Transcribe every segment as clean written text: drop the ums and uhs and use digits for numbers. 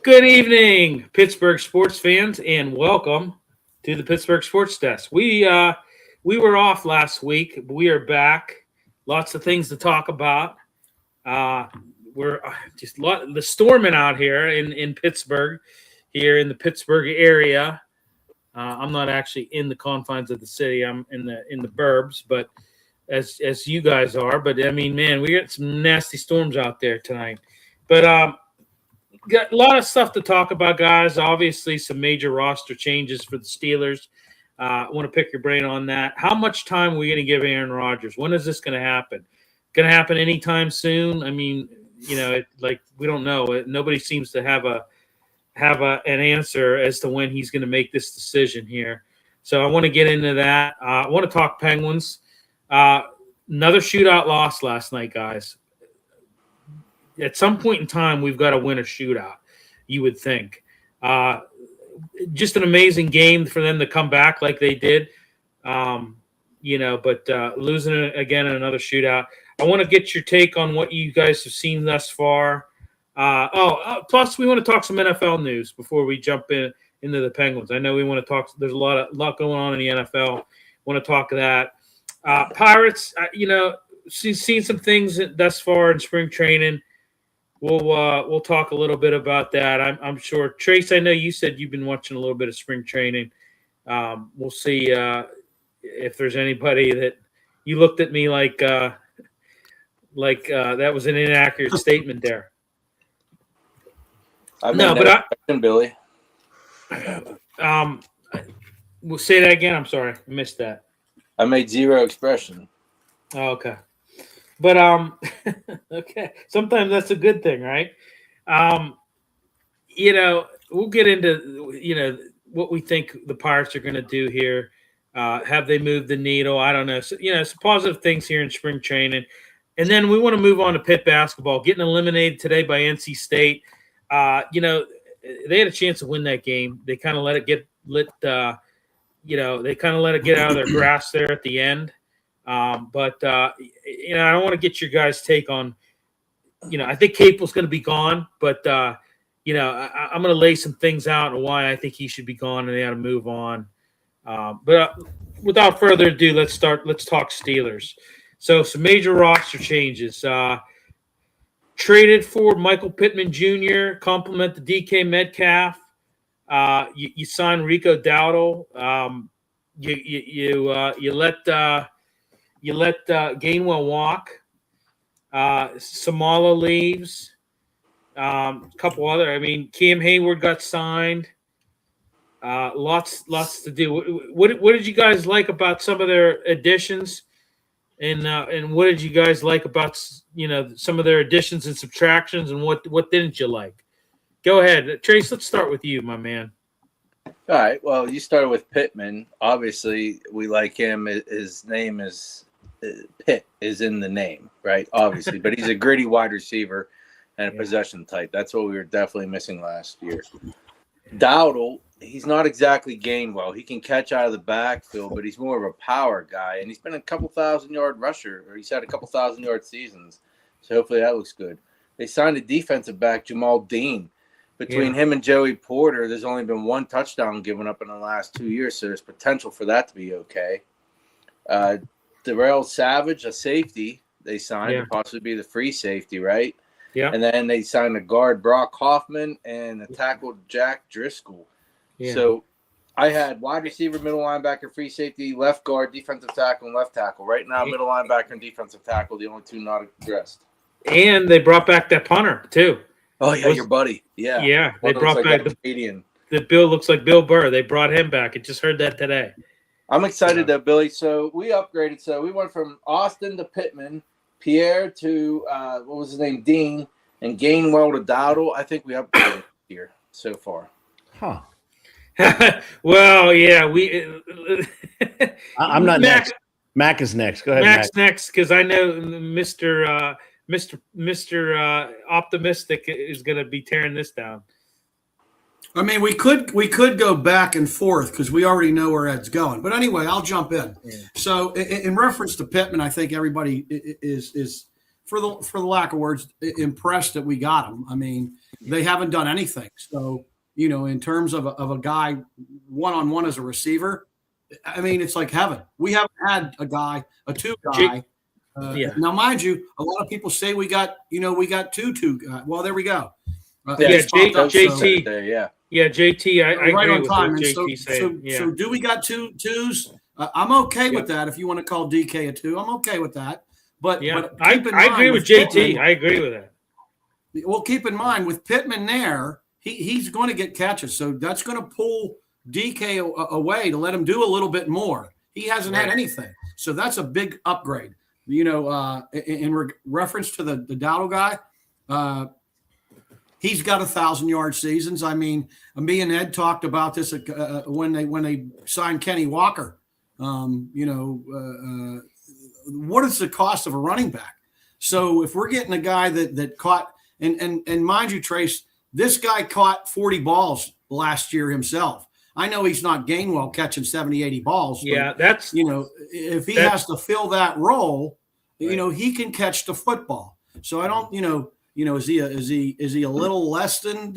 Good evening, Pittsburgh sports fans, and welcome to the Pittsburgh Sports Desk. We were off last week, but we are back. Lots of things to talk about. We're just the storming out here in Pittsburgh, here in the Pittsburgh area. I'm not actually in the confines of the city. I'm in the burbs, but as you guys are. But I mean, man, we got some nasty storms out there tonight. But got a lot of stuff to talk about, guys. Obviously, some major roster changes for the Steelers. I want to pick your brain on that. How much time are we going to give Aaron Rodgers? When is this going to happen? Going to happen anytime soon? I mean, we don't know. Nobody seems to have an answer as to when he's going to make this decision here. So I want to get into that. I want to talk Penguins. Another shootout loss last night, guys. At some point in time, we've got to win a shootout, you would think. Just an amazing game for them to come back like they did, but losing again in another shootout. I want to get your take on what you guys have seen thus far. Plus we want to talk some NFL news before we jump into the Penguins. I know we want to talk. There's a lot going on in the NFL. Want to talk that. Pirates, seen some things thus far in spring training. We'll talk a little bit about that. I'm sure. Trace, I know you said you've been watching a little bit of spring training. We'll see if there's anybody that you looked at me like that was an inaccurate statement there. Billy. We'll say that again. I'm sorry, I missed that. I made zero expression. Oh, okay. But okay. Sometimes that's a good thing, right? We'll get into what we think the Pirates are going to do here. Have they moved the needle? I don't know. So, some positive things here in spring training, and then we want to move on to Pitt basketball, getting eliminated today by NC State. They had a chance to win that game. They kind of let it get lit. They kind of let it get out of their grasp there at the end. I don't want to get your guys' take on, I think Capel's going to be gone, but, I'm going to lay some things out on why I think he should be gone and they ought to move on. Without further ado, let's talk Steelers. So some major roster changes. Traded for Michael Pittman Jr., complement the DK Metcalf. You signed Rico Dowdle. You let Gainwell walk. Samala leaves. A couple other. I mean, Cam Hayward got signed. Lots to do. What did you guys like about some of their additions? And what did you guys like about some of their additions and subtractions? And what didn't you like? Go ahead, Trace. Let's start with you, my man. All right. Well, you started with Pittman. Obviously, we like him. His name is Pitt is in the name, right? Obviously, but he's a gritty wide receiver and a possession type. That's what we were definitely missing last year. Dowdle, he's not exactly Gainwell. He can catch out of the backfield, but he's more of a power guy. And he's been a couple 1,000-yard rusher, or he's had a couple 1,000-yard seasons. So hopefully that looks good. They signed a defensive back, Jamal Dean. Between him and Joey Porter, there's only been one touchdown given up in the last 2 years, so there's potential for that to be okay. Darrell Savage, a safety, they signed to possibly be the free safety, right? Yeah. And then they signed a guard, Brock Hoffman, and a tackle, Jack Driscoll. Yeah. So I had wide receiver, middle linebacker, free safety, left guard, defensive tackle, and left tackle. Right now, middle linebacker and defensive tackle, the only two not addressed. And they brought back that punter, too. Oh, yeah, your buddy. Yeah. Yeah, they brought back the Canadian. The Bill looks like Bill Burr. They brought him back. I just heard that today. I'm excited though, Billy. So we upgraded. So we went from Austin to Pittman, Pierre to what was his name, Dean, and Gainwell to Dowdle. I think we upgraded here so far. Huh. Well, yeah, I'm not next. Mac is next. Go ahead. Mac's next because I know Mr. Optimistic is going to be tearing this down. I mean, we could go back and forth because we already know where Ed's going. But anyway, I'll jump in. Yeah. So in reference to Pittman, I think everybody is for the lack of words, impressed that we got him. I mean, they haven't done anything. So, in terms of a guy one-on-one as a receiver, I mean, it's like heaven. We haven't had a two guy. Now, mind you, a lot of people say we got two guys. Well, there we go. JT. There, JT. I right agree on with time. what JT saying. So do we got twos? I'm okay with that. If you want to call DK a two, I'm okay with that. But I agree with JT. Pittman, I agree with that. Well, keep in mind with Pittman there, he's going to get catches, so that's going to pull DK away to let him do a little bit more. He hasn't had anything, so that's a big upgrade. In reference to the Dowdle guy, he's got 1,000-yard seasons. I mean, me and Ed talked about this when they signed Kenny Walker. What is the cost of a running back? So if we're getting a guy that caught and mind you, Trace, this guy caught 40 balls last year himself. I know he's not Gainwell catching 70, 80 balls. Yeah, but, that's if he has to fill that role, he can catch the football. So I don't, is he a little less than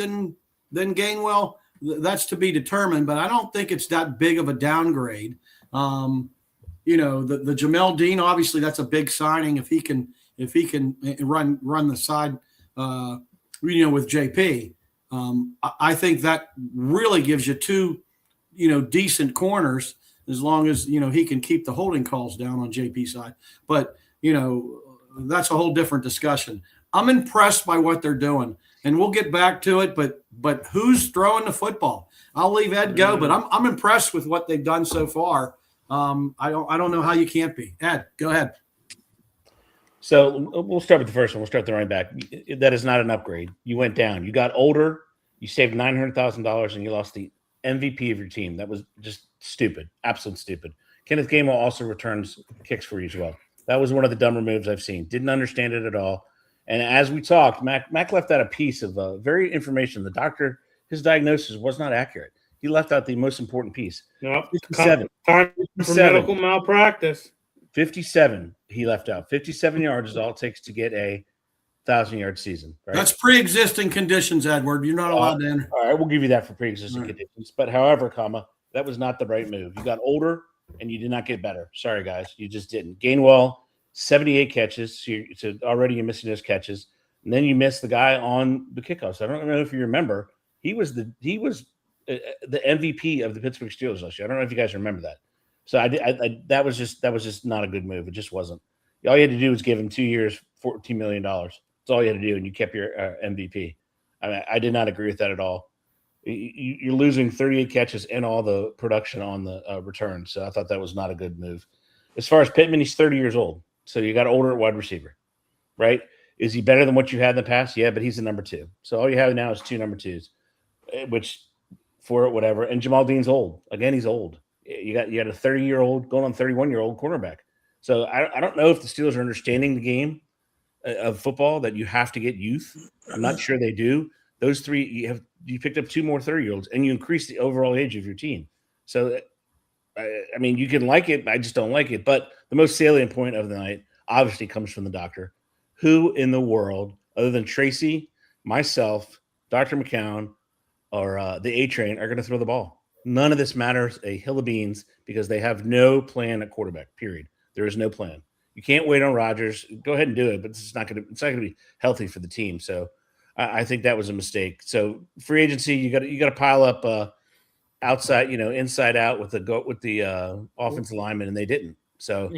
Gainwell? That's to be determined, but I don't think it's that big of a downgrade. The Jamel Dean, obviously that's a big signing if he can run the side with JP. I think that really gives you two decent corners as long as he can keep the holding calls down on JP's side. But that's a whole different discussion. I'm impressed by what they're doing, and we'll get back to it. But who's throwing the football? I'll leave Ed go, but I'm impressed with what they've done so far. I don't know how you can't be. Ed, go ahead. So we'll start with the first one. We'll start the running back. That is not an upgrade. You went down. You got older. You saved $900,000, and you lost the MVP of your team. That was just stupid, absolute stupid. Kenneth Gainwell also returns kicks for you as well. That was one of the dumber moves I've seen. Didn't understand it at all. And as we talked, Mac left out a piece of very information. The doctor, his diagnosis was not accurate. He left out the most important piece. Nope. 57. Time for medical malpractice. 57 he left out. 57 yards is all it takes to get a 1,000-yard season. Right? That's pre-existing conditions, Edward. You're not allowed to enter. All right, we'll give you that for pre-existing conditions. But however, that was not the right move. You got older, and you did not get better. Sorry, guys. You just didn't. Gainwell, 78 catches. So already you're missing those catches. And then you missed the guy on the kickoffs. I don't know if you remember. He was the MVP of the Pittsburgh Steelers last year. I don't know if you guys remember that. So that was just not a good move. It just wasn't. All you had to do was give him 2 years, $14 million. That's all you had to do, and you kept your MVP. I mean, I did not agree with that at all. You're losing 38 catches and all the production on the return. So I thought that was not a good move. As far as Pittman, he's 30 years old. So you got older wide receiver, right? Is he better than what you had in the past? Yeah, but he's a number two. So all you have now is two number twos, which for whatever. And Jamal Dean's old. Again, he's old. You got a 30-year-old going on 31-year-old cornerback. So I don't know if the Steelers are understanding the game of football that you have to get youth. I'm not sure they do. Those three, you picked up two more 30-year-olds, and you increased the overall age of your team. So, I mean, you can like it. I just don't like it. But the most salient point of the night obviously comes from the doctor. Who in the world, other than Tracy, myself, Dr. McCown, or the A-Train, are going to throw the ball? None of this matters a hill of beans because they have no plan at quarterback, period. There is no plan. You can't wait on Rodgers. Go ahead and do it, but it's not going to be healthy for the team. So I think that was a mistake. So free agency, you got to pile up outside, inside out with the offensive lineman, and they didn't. So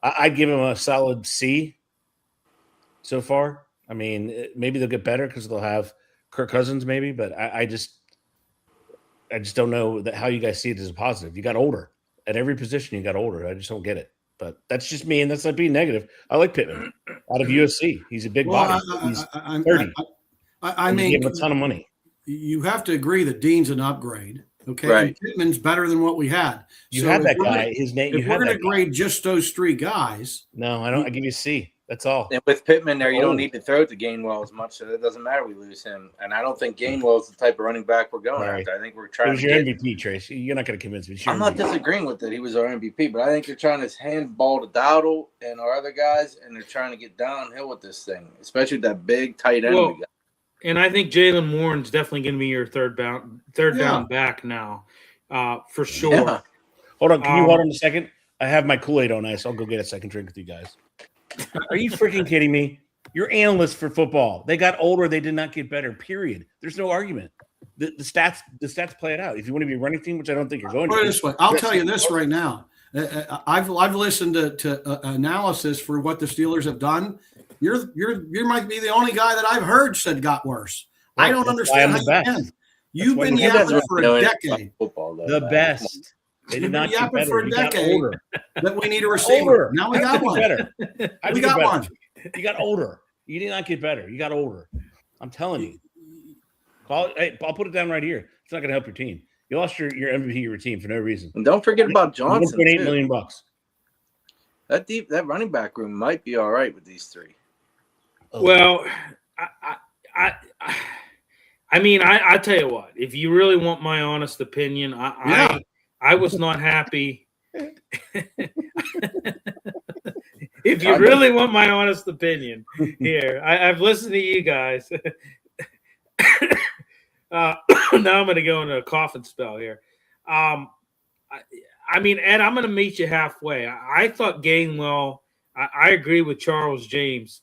I'd give them a solid C so far. I mean, maybe they'll get better because they'll have Kirk Cousins, maybe, but I just don't know how you guys see it as a positive. You got older at every position. You got older. I just don't get it. But that's just me, and that's not being negative. I like Pittman out of USC. He's a big body. He's 30. I mean, give him a ton of money. You have to agree that Dean's an upgrade. Okay, right. And Pittman's better than what we had. You had that guy. His name. If we're going to grade just those three guys, no, I don't. I give you a C. That's all. And with Pittman there, you don't need to throw it to Gainwell as much, so it doesn't matter we lose him. And I don't think Gainwell is the type of running back we're going after. I think we're trying to get MVP, Trace. You're not going to convince me. I'm not disagreeing with it. He was our MVP, but I think they're trying to handball to Dowdle and our other guys, and they're trying to get downhill with this thing, especially that big tight end we got. And I think Jalen Warren's definitely going to be your third down back now, for sure. Yeah. Hold on. Can you hold on a second? I have my Kool-Aid on ice. I'll go get a second drink with you guys. Are you freaking kidding me? You're analysts for football. They got older. They did not get better, period. There's no argument. The stats play it out. If you want to be a running team, which I don't think you're going to. Put it this way. I'll tell you this right now. I've listened to analysis for what the Steelers have done. You might be the only guy that I've heard said got worse. I don't understand how you can. You've been yapping for a decade. The best. They did not get better. For a decade that we need a receiver. Now we got one. We got one. You got older. You did not get better. You got older. I'm telling you. Hey, I'll put it down right here. It's not going to help your team. You lost your MVP of your team for no reason. And don't forget about Johnson. $1.8 million. That running back room might be all right with these three. Well, I mean, I tell you what. If you really want my honest opinion, I was not happy. If you really want my honest opinion here, I've listened to you guys. Now I'm going to go into a coughing spell here. I mean, Ed, I'm going to meet you halfway. I thought Gainwell, I agree with Charles James,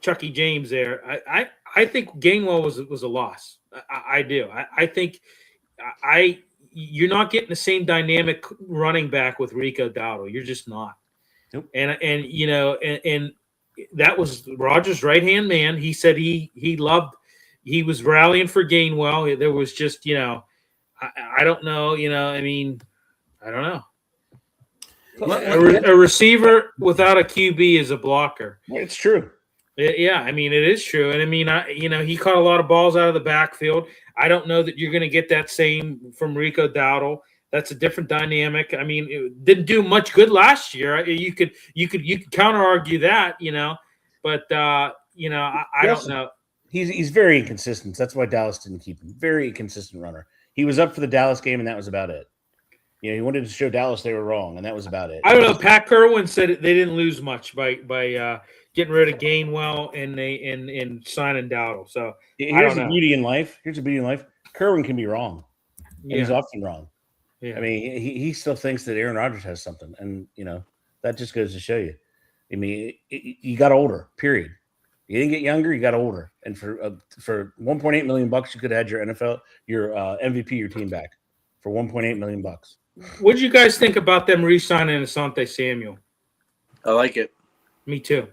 Chucky James there. I think Gainwell was a loss. I do. I think you're not getting the same dynamic running back with Rico Dowdle. You're just not. Nope. And that was Rodgers' right-hand man. He said he was rallying for Gainwell. There was just, I don't know, I mean, I don't know. A receiver without a QB is a blocker. It's true. Yeah, I mean, it is true. And I mean, he caught a lot of balls out of the backfield. I don't know that you're going to get that same from Rico Dowdle. That's a different dynamic. I mean, it didn't do much good last year. You could counter argue that, but I don't know. He's very inconsistent. That's why Dallas didn't keep him. Very inconsistent runner. He was up for the Dallas game, and that was about it. He wanted to show Dallas they were wrong, and that was about it. I don't know. Pat Kerwin said they didn't lose much by getting rid of Gainwell and signing Dowdle. So here's the beauty in life. Kerwin can be wrong. And he's often wrong. Yeah. I mean, he still thinks that Aaron Rodgers has something, and that just goes to show you. I mean, you got older. Period. You didn't get younger. You got older, and for $1.8 million, you could have had your MVP, your team back for $1.8 million. What did you guys think about them re-signing Asante Samuel? I like it. Me too.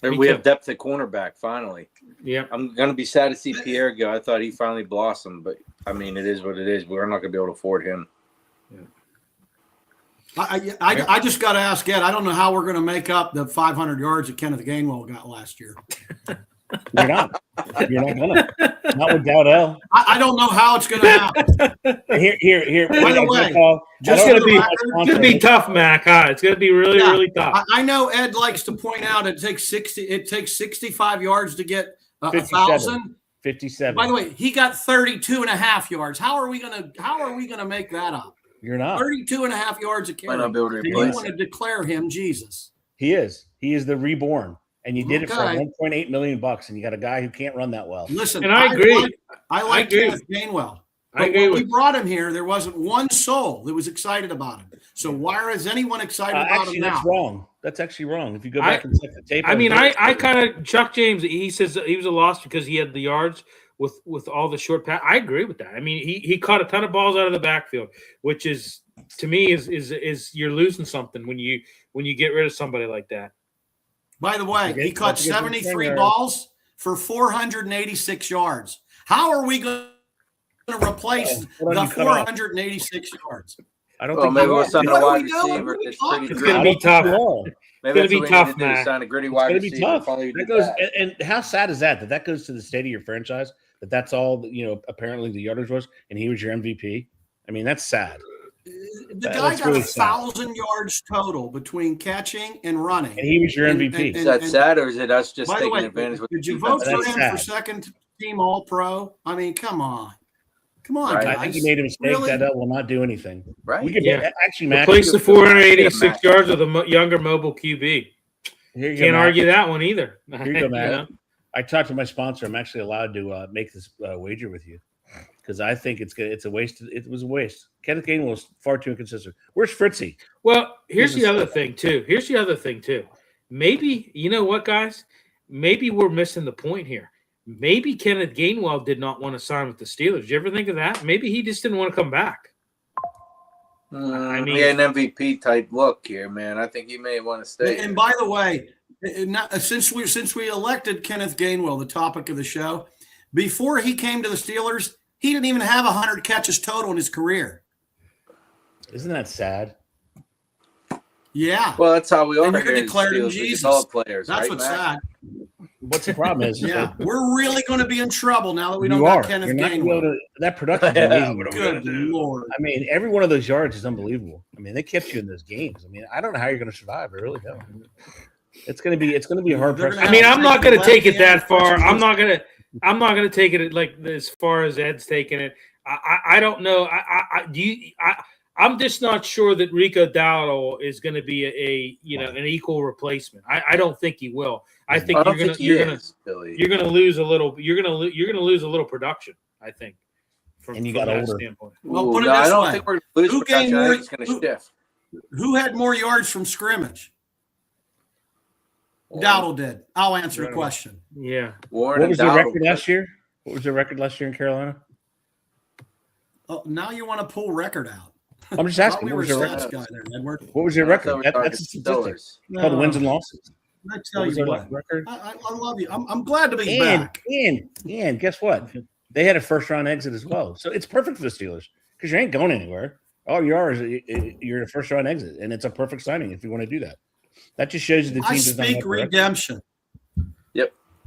We have depth at cornerback finally. Yeah, I'm gonna be sad to see Pierre go. I thought he finally blossomed, but I mean, it is what it is. We're not gonna be able to afford him. Yeah. I just got to ask Ed. I don't know how we're going to make up the 500 yards that Kenneth Gainwell got last year. You're not. You're not gonna. Not with Dowdell. I don't know how it's going to happen. Here. By the way, just going to be tough, Mac. Huh? It's going to be really tough. I know Ed likes to point out it takes 65 yards to get 1,000. 57. By the way, he got 32.5 yards. How are we going to make that up? You're not 32.5 yards a carry. You want to declare him Jesus? He is the reborn. And you did it for $1.8 million, and you got a guy who can't run that well. Listen, and I agree. I like Kenneth Gainwell. But when we brought him here, there wasn't one soul that was excited about him. So why is anyone excited about him now? That's wrong. That's actually wrong. If you go back and check the tape. I mean, I kind of Chuck James. He says he was a loss because he had the yards with all the short pass. I agree with that. I mean, he caught a ton of balls out of the backfield, which is to me is you're losing something when you get rid of somebody like that. By the way, he caught 73 balls for 486 yards. How are we going to replace the 486 yards? I don't think maybe we'll sign a wide receiver. It's going to be tough. It's going to be tough, man. Sign a gritty wide receiver. Tough. That goes, and how sad is that that goes to the state of your franchise? That's all apparently the yardage was, and he was your MVP. I mean, that's sad. The guy That's got really 1,000 yards total between catching and running. And he was your And- MVP. Is that sad, or is it us just By the taking way, advantage with did the you vote defense? for That's him for sad. second team All-Pro? I mean, come on, Right. guys. I think he made a mistake. Really? That will not do anything. Right? We could Yeah. actually match. Replace the Yeah, 486 Matt. yards with a younger mobile QB. Here you go, Can't Matt. argue that one either. Here you go, Matt. know? I talked to my sponsor. I'm actually allowed to make this wager with you because I think it's good. It's a waste. It was a waste. Kenneth Gainwell was far too inconsistent. Where's Fritzy? Well, here's He's the a other thing too. Maybe, you know what, guys? Maybe we're missing the point here. Maybe Kenneth Gainwell did not want to sign with the Steelers. Did you ever think of that? Maybe he just didn't want to come back. I mean, he had an MVP type look here, man. I think he may want to stay. And by the way, since we elected Kenneth Gainwell, the topic of the show, before he came to the Steelers, he didn't even have 100 catches total in his career. Isn't that sad? Yeah. Well, that's how we are. And you're here in declaring Steelers. We Jesus. develop players. That's right, what's Matt? sad. What's the problem is? Yeah, we're really going to be in trouble now that we don't you got are. Kenneth You're not gonna be able Gainwell. to, that production is Yeah, amazing. what are we gonna Good do? Lord. I mean, every one of those yards is unbelievable. I mean, they kept you in those games. I mean, I don't know how you're going to survive. I really don't. It's going to be a hard They're press. gonna I mean, I'm not going to take it that left far. hand. I'm not going to take it like as far as Ed's taking it. I don't know. I'm just not sure that Rico Dowdle is going to be an equal replacement. I don't think he will. I think I don't you're think he going to is, Billy. you're going to lose a little. You're going to lose a little production. I think. And you got that older. standpoint. Well, Ooh, put it no, I this don't way. think we're going to lose Who production. gained I more- think it's going to shift. Who had more yards from scrimmage? Dowdle did. I'll answer the question. Yeah. Warren What and was their Dowdle. record last year? What was their record last year in Carolina? Oh, now you want to pull record out. I'm just Thought asking. we What were was their stats record? guy there, Edward. What was their I thought record? we were talking That's a statistic. Steelers. It's called the wins and losses. I What tell was you their what, record? I love you. I'm glad to be And, back. and guess what? They had a first round exit as well. So it's perfect for the Steelers because you ain't going anywhere. All you are is you're a first round exit, and it's a perfect signing if you want to do that. That just shows you the team I does not speak have direction. redemption.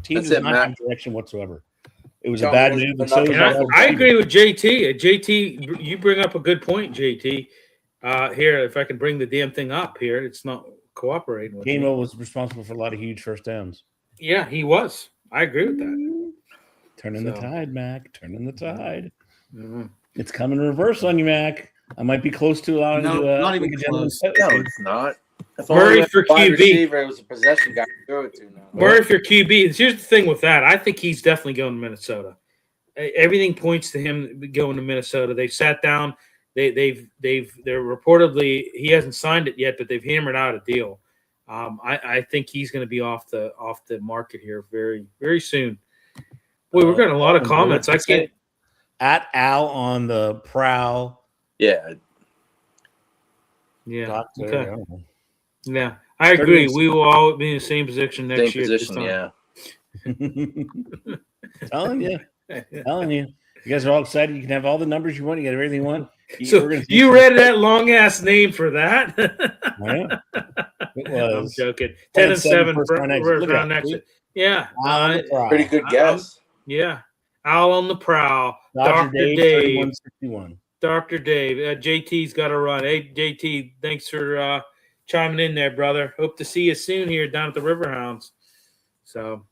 Team That's does it, not Matt. have direction whatsoever. It was Tell a me bad what's move. the And so number. was And the wide I receiver. agree with JT. JT, you bring up a good point, JT. Here, if I can bring the damn thing up here, it's not cooperating with me. Gainwell was responsible for a lot of huge first downs. Yeah, he was. I agree with that. Turning the So- tide, Mac. Turning the tide. Mhm. It's coming reverse on you, Mac. I might be close to allowing No, you to not even make a gentleman's close. vote. No, it's not. If Murray only we had for a wide QB. receiver, it was a possession guy to throw it to now. Murray for QB. Here's the thing with that. I think he's definitely going to Minnesota. Everything points to him going to Minnesota. They sat down. They're reportedly, he hasn't signed it yet, but they've hammered out a deal. I think he's going to be off the market here very, very soon. Boy, we're getting a lot of comments. I can't. At Al on the prowl. Yeah, Yeah. Doctor, Okay. I don't know. Yeah. I agree. We will all be in the same position next same year. at this position. time. Yeah. telling you. You guys are all excited. You can have all the numbers you want. You got everything you want. So you read that long ass name for that? Yeah. It I'm was. joking. 10-7 first round exit. first Look at round it. exit. Yeah. Al on the prowl. Pretty good guess. Yeah. Al on the prowl. Dr. Dr. Dave, Dave. 3161. Dr. Dave. JT's got to run. Hey, JT, thanks for chiming in there, brother. Hope to see you soon here down at the Riverhounds. So,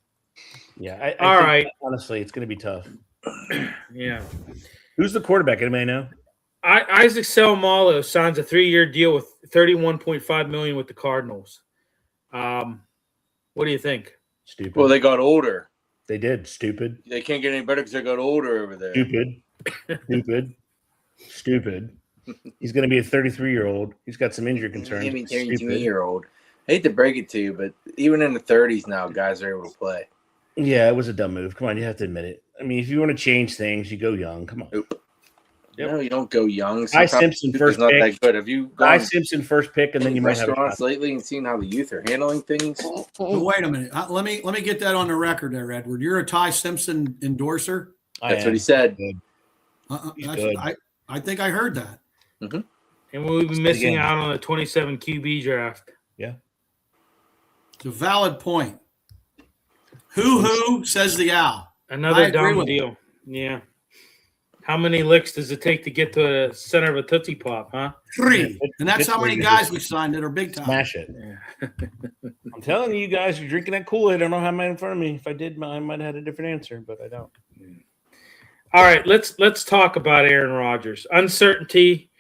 Yeah. I all think, right. honestly, it's going to be tough. Yeah. Who's the quarterback? Anybody know? Isaac Seumalo signs a 3-year deal with $31.5 million with the Cardinals. What do you think? Stupid. Well, they got older. They did. Stupid. They can't get any better because they got older over there. Stupid. Stupid. He's going to be a 33-year-old. He's got some injury concerns. I mean, Stupid. 32-year-old. I hate to break it to you, but even in the 30s now, guys are able to play. Yeah, it was a dumb move. Come on, you have to admit it. I mean, if you want to change things, you go young. Come on. Nope. Yep. No, you don't go young. Guy Sometimes Simpson youth first is not pick. that good. Have you Guy gone Simpson first pick, and then to you might have a restaurants shot. lately and seen how the youth are handling things? But wait a minute. Let me get that on the record there, Edward. You're a Ty Simpson endorser. That's what he said. He's That's- good. I think I heard that. And we'll be missing out on a 27 QB draft. It's a valid point. Who says the owl? I Another agree dumb with deal. Yeah. How many licks does it take to get to the center of a Tootsie Pop, huh? 3. And that's how many guys we signed that are big time. Smash it. Yeah. I'm telling you guys, you're drinking that Kool-Aid. I don't know how mine in front of me. If I did, I might have had a different answer, but I don't. All right, let's talk about Aaron Rodgers. Uncertainty,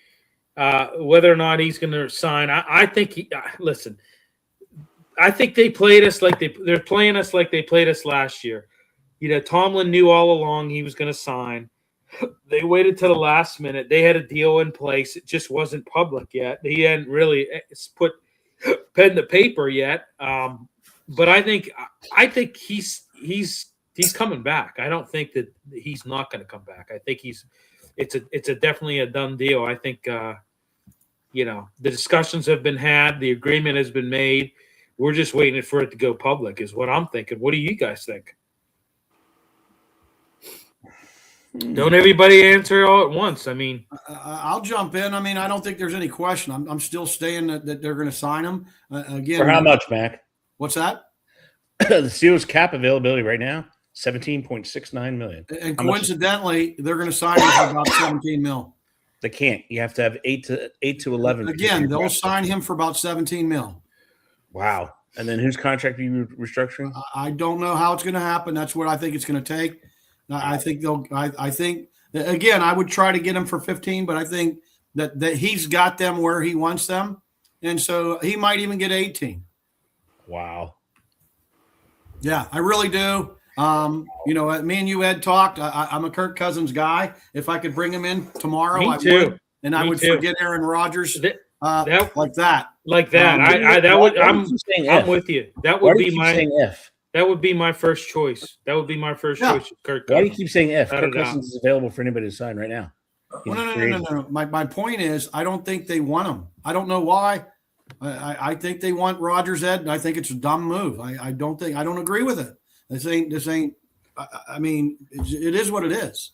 whether or not he's going to sign. I think listen. I think they played us like they're playing us like they played us last year. Tomlin knew all along he was going to sign. They waited till the last minute. They had a deal in place. It just wasn't public yet. He hadn't really put pen to paper yet. But I think he's coming back. I don't think that he's not going to come back. I think it's definitely a done deal. I think the discussions have been had. The agreement has been made. We're just waiting for it to go public is what I'm thinking. What do you guys think? Don't everybody answer all at once. I mean, I'll jump in. I mean, I don't think there's any question. I'm still staying that they're going to sign him again. For how much, Mac? What's that? The Steelers cap availability right now, $17.69 million. And coincidentally, they're going to sign him for about $17 million. They can't. You have to have 8 to 11. Again, they'll sign him for about $17 million. Wow. And then whose contract are you restructuring? I don't know how it's going to happen. That's what I think it's going to take. I think I think again, I would try to get him for 15, but I think that he's got them where he wants them, and so he might even get 18. Wow. Yeah, I really do. Me and you had talked. I'm a Kirk Cousins guy. If I could bring him in tomorrow, Me I too. would, and I Me would too. forget Aaron Rodgers like that. Like that. I'm with you. That would be my if. That would be my first choice. That would be my first choice. Kirk Why do you Cousins. keep saying if? I Kirk don't know. Cousins is available for anybody to sign right now. No. My point is, I don't think they want him. I don't know why. I think they want Rodgers, Ed, and I think it's a dumb move. I don't agree with it. This ain't. I mean, it is what it is.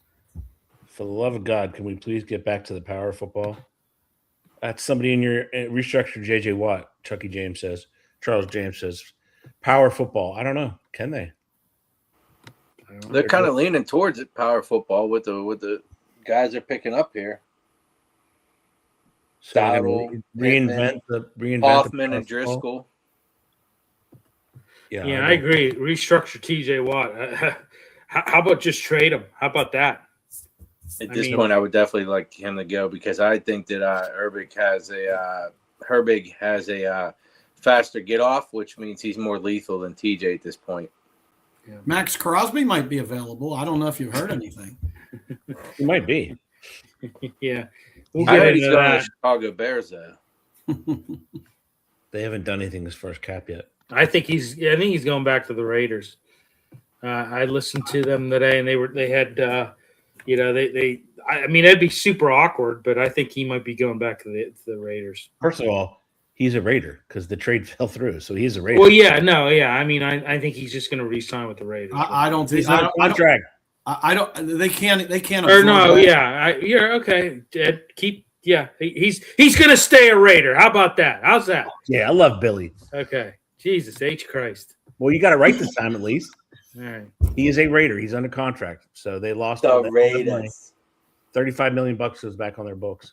For the love of God, can we please get back to the power of football? That's somebody in your restructured J.J. Watt. Chucky James says. Charles James says. Power football. I don't know. Can they? They're kind of leaning towards it. Power football with the guys they're picking up here. So Dowdle, reinvent Hoffman the and Driscoll. Yeah, I agree. Restructure TJ Watt. How about just trade him? How about that? At this point, I would definitely like him to go because I think that Herbig has a faster get off, which means he's more lethal than TJ at this point. Yeah. Max Crosby might be available. I don't know if you've heard anything. He might be. Yeah. I heard he's going to the Chicago Bears, though. They haven't done anything this first cap yet. I think he's going back to the Raiders. I listened to them today, and they had I mean, it'd be super awkward, but I think he might be going back to the Raiders. First of all, he's a Raider because the trade fell through, so he's a Raider. Well, yeah, no, yeah. I mean, I think he's just going to re-sign with the Raiders. I don't think. He's not a contract. I don't. They can't. They can't. Or no, that. yeah, you're okay. Ed, yeah. He's going to stay a Raider. How about that? How's that? Yeah, I love Billy. Okay. Jesus H. Christ. Well, you got it right this time at least. All right. He is a Raider. He's under contract, so they lost The all that money. Raiders. $35 million goes back on their books.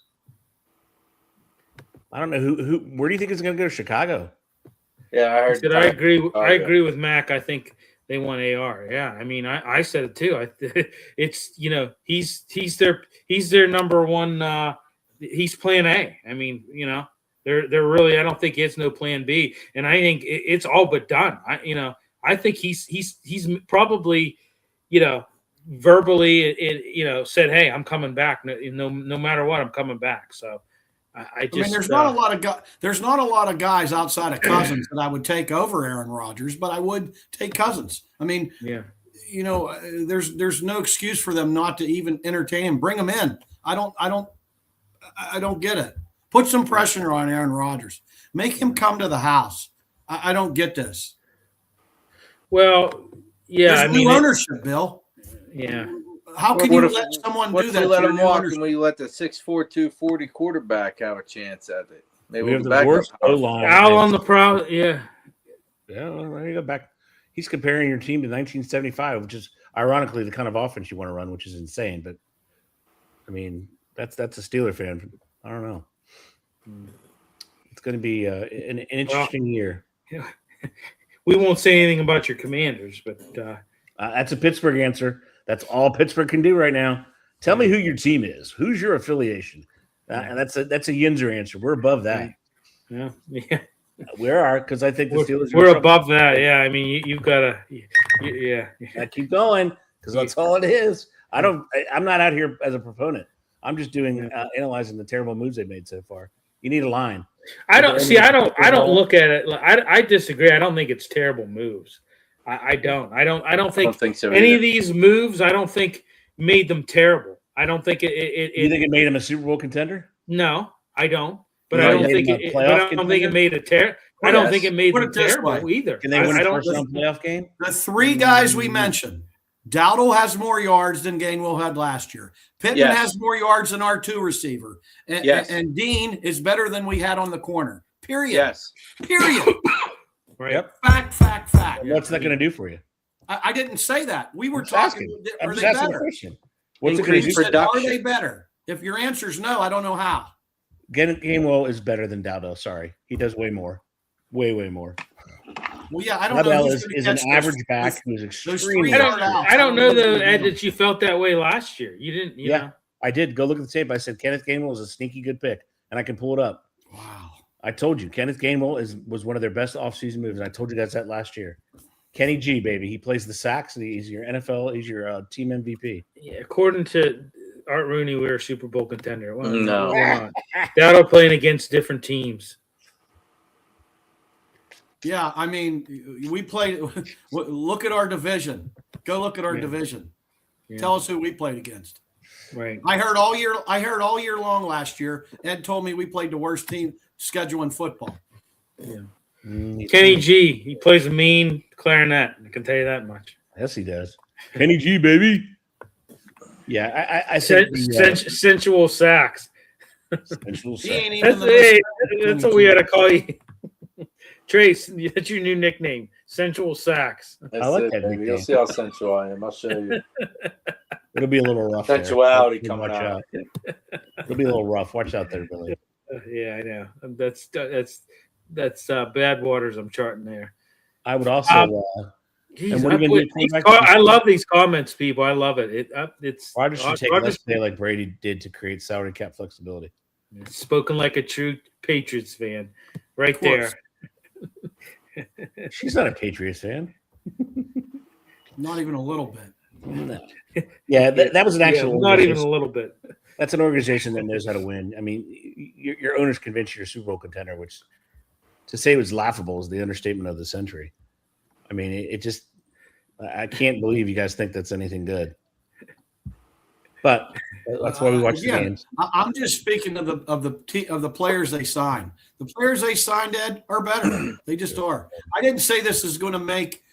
I don't know who. Where do you think it's going to go? Chicago. Yeah, I heard. I agree. I agree with Mac. I think they want AR. Yeah, I mean, I said it too. It's he's their number one. He's plan A. I mean, they're really. I don't think it's no plan B, and I think it's all but done. I think he's probably, verbally, said, "Hey, I'm coming back. No matter what, I'm coming back." So. I mean, there's not a lot of guys outside of Cousins that I would take over Aaron Rodgers, but I would take Cousins. I mean, yeah, there's no excuse for them not to even entertain him. Bring him in. I don't get it. Put some pressure on Aaron Rodgers. Make him come to the house. I don't get this. Well, yeah, There's new ownership, Bill. Yeah. How can you let someone do that? We let him walk, and we let the 6'4", 240 quarterback have a chance at it. Maybe we have the worst O-line. Al on the proud, yeah. Yeah, well, there you go back. He's comparing your team to 1975, which is ironically the kind of offense you want to run, which is insane. But I mean, that's a Steeler fan. I don't know. It's going to be an interesting year. Yeah. We won't say anything about your Commanders, but that's a Pittsburgh answer. That's all Pittsburgh can do right now. Tell me who your team is. Who's your affiliation? And that's a Yinzer answer. We're above that. Yeah. We are, because I think the Steelers. We're above that. Yeah, I mean, you've got to. Yeah. I keep going because that's all it is. I'm not out here as a proponent. I'm just doing analyzing the terrible moves they made so far. You need a line. I don't look at it. I disagree. I don't think it's terrible moves. I don't think so any of these moves. I don't think made them terrible. I don't think it. You think it made them a Super Bowl contender? No, I don't. But I don't think it. I don't think it made a terrible. I don't think it made them terrible either. Can they win a first-round playoff game? The three guys we mentioned, Dowdle has more yards than Gainwell had last year. Pittman has more yards than our 2 receiver. And Dean is better than we had on the corner. Period. Yes. Period. Right. Yep. Fact. What's that going to do for you? I didn't say that. We were talking. Are they better? What's it going to do? Are they better? If your answer is no, I don't know how. Gainwell is better than Dowdle. Sorry. He does way more. Way more. Well, yeah, I don't know. Dowdle is an average back who's extremely. I don't know though, Ed, that you felt that way last year. You didn't. You know? I did. Go look at the tape. I said Kenneth Gainwell is a sneaky good pick, and I can pull it up. Wow. I told you Kenneth Gainwell was one of their best offseason moves, and I told you guys that last year. Kenny G, baby, he plays the sacks. He's your NFL. He's your team MVP. Yeah, according to Art Rooney, we're a Super Bowl contender. Well, no, Dowdle playing against different teams. Yeah, I mean, we played. Look at our division. Go look at our division. Yeah. Tell us who we played against. Right. I heard all year long last year. Ed told me we played the worst team schedule in football. Yeah. Kenny G. He plays a mean clarinet. I can tell you that much. Yes, he does. Kenny G, baby. Yeah, I said sensual sax. Sensual sax. That's what we had to call you. Trace, that's your new nickname, Sensual Sax. I like that nickname. You'll see how sensual I am. I'll show you. It'll be a little rough. Sensuality coming out. It'll be a little rough. Watch out there, Billy. Yeah, I know. That's bad waters I'm charting there. I would also. I love these comments, people. I love it. It's Rodgers should take less pay like Brady did to create salary cap flexibility. Spoken like a true Patriots fan, right there. She's not a Patriots fan. Not even a little bit. No. Yeah, that was an actual. Not even a little bit. That's an organization that knows how to win. I mean, your owners convinced you're a Super Bowl contender, which to say it was laughable is the understatement of the century. I mean, it just I can't believe you guys think that's anything good. But that's why we watch the games. I'm just speaking of the players they signed. The players they signed, Ed, are better. They just are. I didn't say this is going to make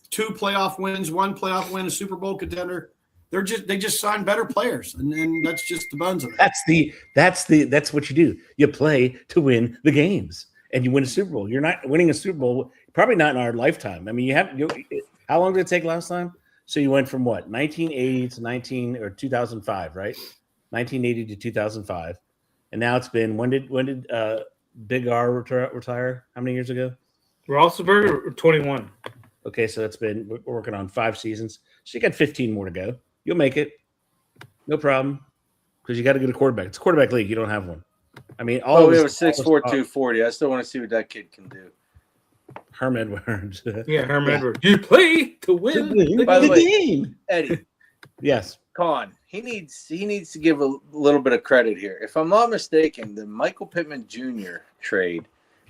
2 playoff wins, 1 playoff win, a Super Bowl contender. They just signed better players, and that's just the bones of it. That's what you do. You play to win the games, and you win a Super Bowl. You're not winning a Super Bowl, probably not in our lifetime. I mean, how long did it take last time? So you went from what, 1980 to 2005, right? 1980 to 2005, and now it's been when did Big R retire? How many years ago? Roethlisberger, or 21. Okay, so we're working on 5 seasons. So you got 15 more to go. You'll make it, no problem, because you got to get a quarterback. It's a quarterback league. You don't have one. I mean, we have 6'4", 240. I still want to see what that kid can do. Herm Edwards. Herm Edwards. You play to win the game. Eddie. Yes. Con. He needs to give a little bit of credit here. If I'm not mistaken, the Michael Pittman Jr. trade,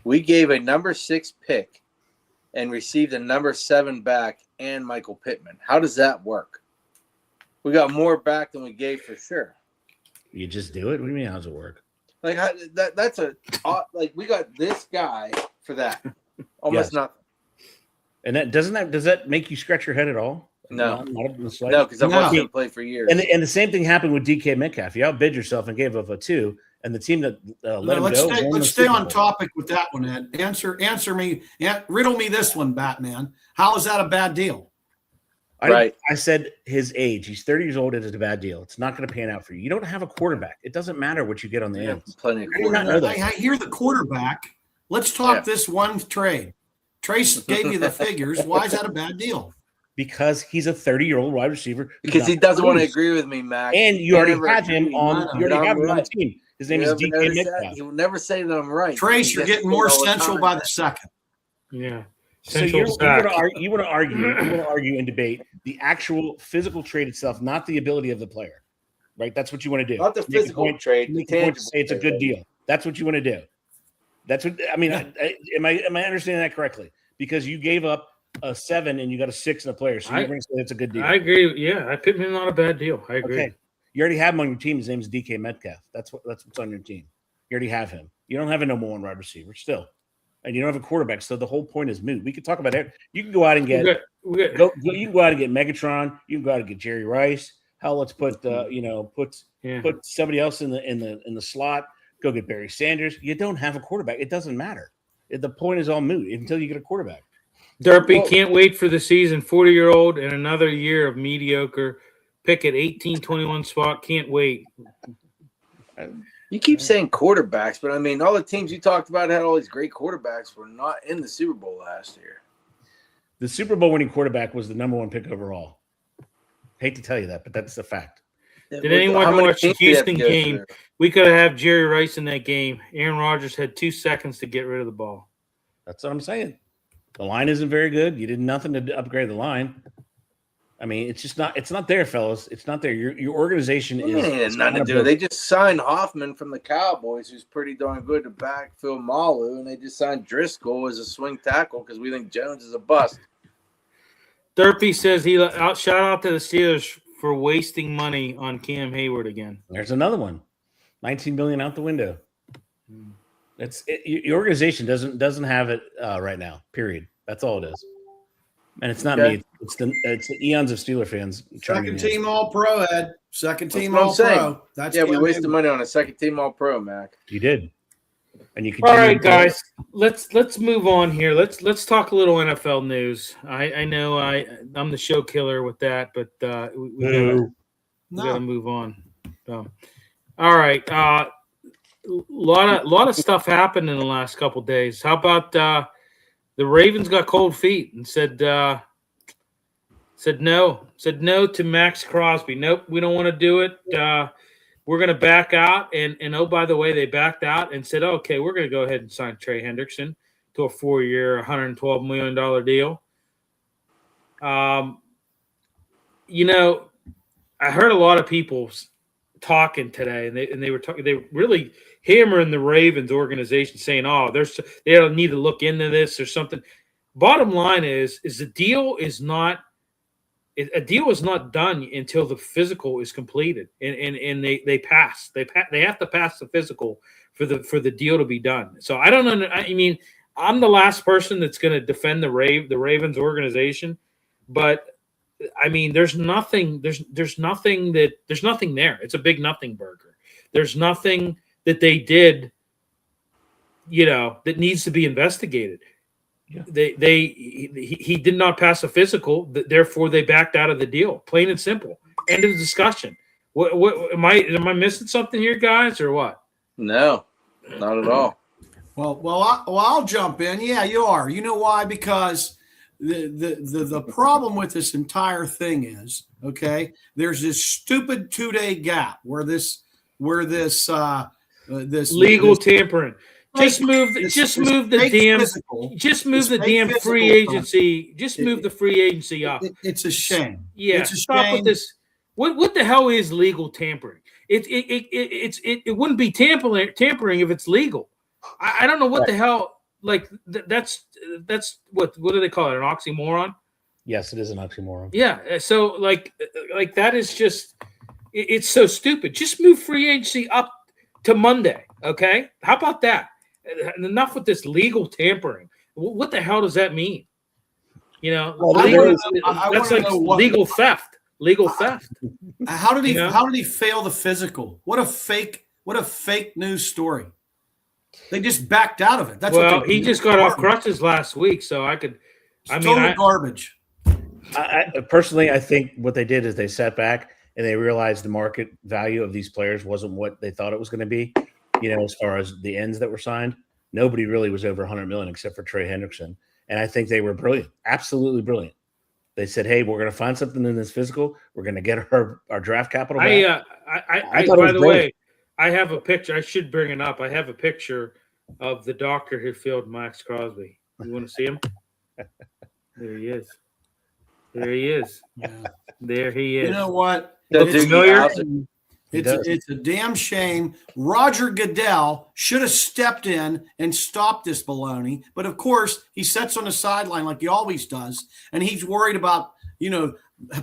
we gave a number 6 pick and received a number 7 back and Michael Pittman. How does that work? We got more back than we gave for sure. You just do it? What do you mean? How does it work? Like that's we got this guy for that. Almost nothing. And does that make you scratch your head at all? No, because I've watched him play for years. And the same thing happened with DK Metcalf. You outbid yourself and gave up a 2, and the team that let him go. Let's stay on topic with that one, Ed. Answer me. Riddle me this one, Batman. How is that a bad deal? Right. I said his age. He's 30 years old. It is a bad deal. It's not going to pan out for you. You don't have a quarterback. It doesn't matter what you get on the ends. Plenty of I did not know that. I hear the quarterback. Let's talk this one trade. Trace gave you the figures. Why is that a bad deal? Because he's a 30-year-old wide receiver. Because he doesn't want to agree with me, Mac. And you already have him on. You already have him on the team. His name is DK Metcalf. He will never say that I'm right. Trace, you're getting more central by the second. Yeah. So you want to argue and debate the actual physical trade itself, not the ability of the player, right? That's what you want to do. Not the physical trade. Make the point to say it's a good deal. That's what you want to do. That's what I mean. Am I understanding that correctly? Because you gave up a 7 and you got a 6 in a player, so you're going to say it's a good deal. I agree. Yeah, Pittman not a bad deal. I agree. Okay. You already have him on your team. His name is DK Metcalf. That's what's on your team. You already have him. You don't have a number 1 wide receiver still. And you don't have a quarterback, so the whole point is moot. We could talk about it. You can go out and get you can go out and get Megatron. You can go out and get Jerry Rice. Hell, let's put put somebody else in the slot. Go get Barry Sanders. You don't have a quarterback. It doesn't matter. The point is all moot until you get a quarterback. Derpy can't wait for the season. 40-year-old and another year of mediocre. Pick at 18-21 spot. Can't wait. You keep saying quarterbacks, but I mean, all the teams you talked about had all these great quarterbacks were not in the Super Bowl last year. The Super Bowl winning quarterback was the number 1 pick overall. Hate to tell you that, but that's a fact. Did anyone watch the Houston game? We could have Jerry Rice in that game. Aaron Rodgers had 2 seconds to get rid of the ball. That's what I'm saying. The line isn't very good. You did nothing to upgrade the line. I mean, it's just not. It's not there, fellas. It's not there. Your organization is nothing to do. They just signed Hoffman from the Cowboys, who's pretty darn good to backfill Malu, and they just signed Driscoll as a swing tackle because we think Jones is a bust. Derpy says shout out to the Steelers for wasting money on Cam Hayward again. There's another one. $19 million out the window. Your organization doesn't have it right now. Period. That's all it is. And it's not me. It's the eons of Steeler fans. Second team All Pro, Ed. Second team All Pro. We wasted money on a second team All Pro, Mac. You did. And you all right, guys. Let's move on here. Let's talk a little NFL news. I know I'm the show killer with that, but we gotta move on. All right. A lot of stuff happened in the last couple of days. How about the Ravens got cold feet and said no to Max Crosby. Nope, we don't want to do it. We're going to back out. And oh, by the way, they backed out and said, okay, we're going to go ahead and sign Trey Hendrickson to a 4-year, $112 million deal. I heard a lot of people talking today, and they were talking. They were really hammering the Ravens organization, saying, "Oh, they don't need to look into this or something." Bottom line is the deal is not a deal is not done until the physical is completed, and they pass. They have to pass the physical for the deal to be done. So I don't know. I mean, I'm the last person that's going to defend the Ravens organization, but I mean, there's nothing there. It's a big nothing burger. There's nothing that they did, that needs to be investigated. Yeah. He did not pass a physical, therefore they backed out of the deal. Plain and simple. End of the discussion. What am I missing something here, guys, or what? No, not at all. Well, I'll jump in. Yeah, you are. You know why? Because the problem with this entire thing is, okay, there's this stupid 2-day gap where this legal tampering. Just move the free agency. Just move the free agency up. It's a shame. Yeah, it's a stop shame. with this. What the hell is legal tampering? It wouldn't be tampering if it's legal. I don't know what the hell. Like that's what do they call it? An oxymoron? Yes, it is an oxymoron. Yeah. So like that is just it's so stupid. Just move free agency up to Monday. Okay. How about that? Enough with this legal tampering. What the hell does that mean? That's like legal theft. Legal theft. How did he fail the physical? What a fake news story. They just backed out of it. That's he just got off crutches last week, so I could. Total garbage. Personally, I think what they did is they sat back and they realized the market value of these players wasn't what they thought it was going to be. As far as the ends that were signed, nobody really was over 100 million except for Trey Hendrickson. And I think they were brilliant, absolutely brilliant. They said, "Hey, we're going to find something in this physical. We're going to get our draft capital back." By the way, I have a picture. I should bring it up. I have a picture of the doctor who filled Max Crosby. You want to see him? There he is. There he is. Yeah. There he is. You know what? It's a damn shame. Roger Goodell should have stepped in and stopped this baloney. But of course, he sits on the sideline like he always does. And he's worried about,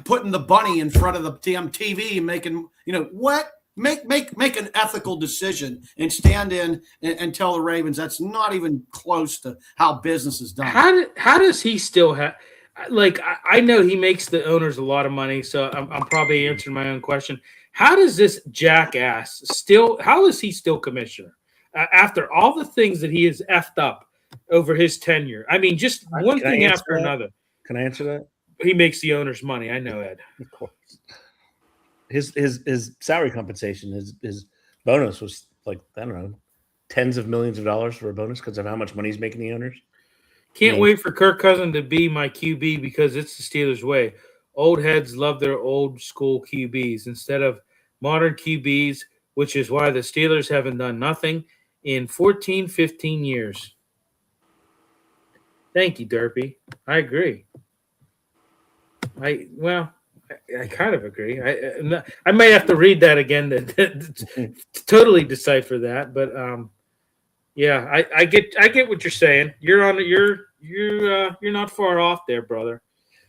putting the bunny in front of the damn TV and making, what? Make an ethical decision and stand in and tell the Ravens that's not even close to how business is done. How does he still have – I know he makes the owners a lot of money, so I'm probably answering my own question. How does this jackass how is he still commissioner after all the things that he has effed up over his tenure? I mean, just one thing after another. Can I answer that? He makes the owners money. I know, Ed. Of course. His salary compensation, his bonus was tens of millions of dollars for a bonus because of how much money he's making the owners. Can't wait for Kirk Cousins to be my QB because it's the Steelers' way. Old heads love their old school QBs instead of modern QBs, which is why the Steelers haven't done nothing in 14, 15 years. Thank you, Derpy. I agree. I kind of agree. I may have to read that again to totally decipher that, but yeah, I get what you're saying. You're not far off there, brother.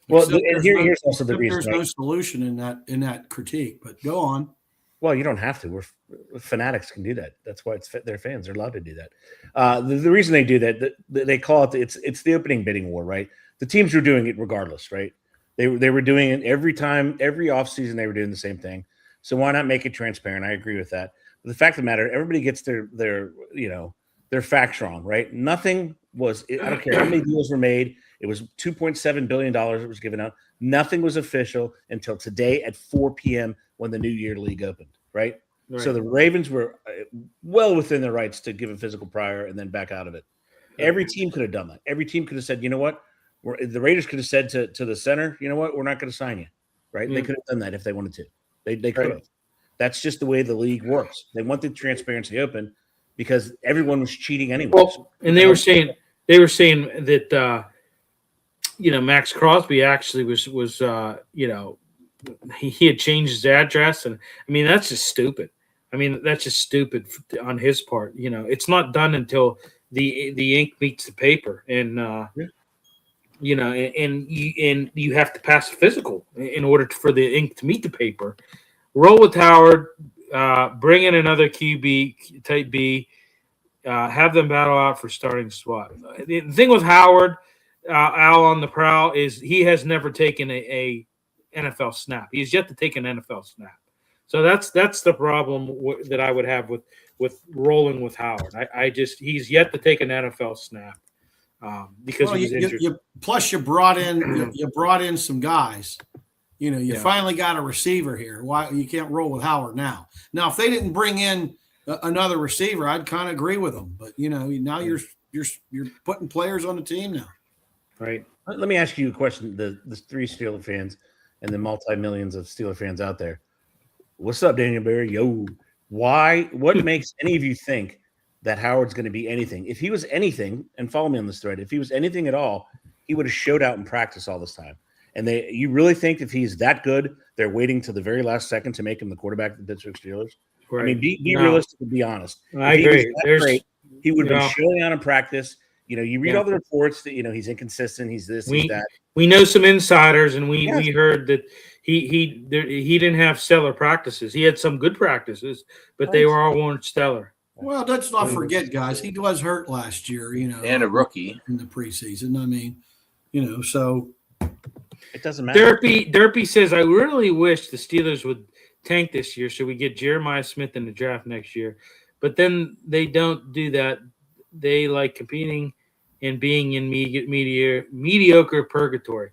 Well, and here's also the reason. There's no solution in that critique, but go on. Well, you don't have to. We're fanatics can do that. That's why they're fans. They're allowed to do that. The reason they do that, they call it it's the opening bidding war, right? The teams were doing it regardless, right? They were doing it every time, every offseason they were doing the same thing. So why not make it transparent? I agree with that. But the fact of the matter, everybody gets their facts wrong, right? Nothing was. I don't care how many deals were made. It was $2.7 billion that was given out. Nothing was official until today at 4 p.m. when the New Year League opened, right? So the Ravens were well within their rights to give a physical prior and then back out of it. Every team could have done that. Every team could have said, you know what? The Raiders could have said to the center, you know what? We're not going to sign you, right? They could have done that if they wanted to. They could have. That's just the way the league works. They want the transparency open because everyone was cheating anyway. Well, and they were saying that Max Crosby actually was he had changed his address, and I mean that's just stupid. I mean that's just stupid on his part. It's not done until the ink meets the paper, and and you have to pass a physical in order for the ink to meet the paper. Roll with Howard, bring in another QB type B, have them battle out for starting spot. The thing with Howard, Al on the prowl, is he has never taken a NFL snap. He's yet to take an NFL snap. So that's the problem that I would have with rolling with Howard. He's yet to take an NFL snap because he was injured. Plus, you brought in some guys. You finally got a receiver here. Why you can't roll with Howard now? Now, if they didn't bring in another receiver, I'd kind of agree with them. But now you're putting players on the team now. Right. Let me ask you a question. The three Steeler fans and the multi-millions of Steeler fans out there. What's up, Daniel Barry? Yo. What makes any of you think that Howard's going to be anything? If he was anything, and follow me on this thread, if he was anything at all, he would have showed out in practice all this time. And you really think if he's that good, they're waiting to the very last second to make him the quarterback of the Pittsburgh Steelers? Right. I mean, be realistic and be honest. I agree. He would have been showing out in practice. You read all the reports that he's inconsistent. He's this, he's that. We know some insiders, and we heard that he didn't have stellar practices. He had some good practices, but they were all weren't stellar. Well, let's not forget, guys. He was hurt last year. And a rookie in the preseason. I mean, so. It doesn't matter. Derpy says, I really wish the Steelers would tank this year so we get Jeremiah Smith in the draft next year. But then they don't do that. They like competing and being in mediocre purgatory.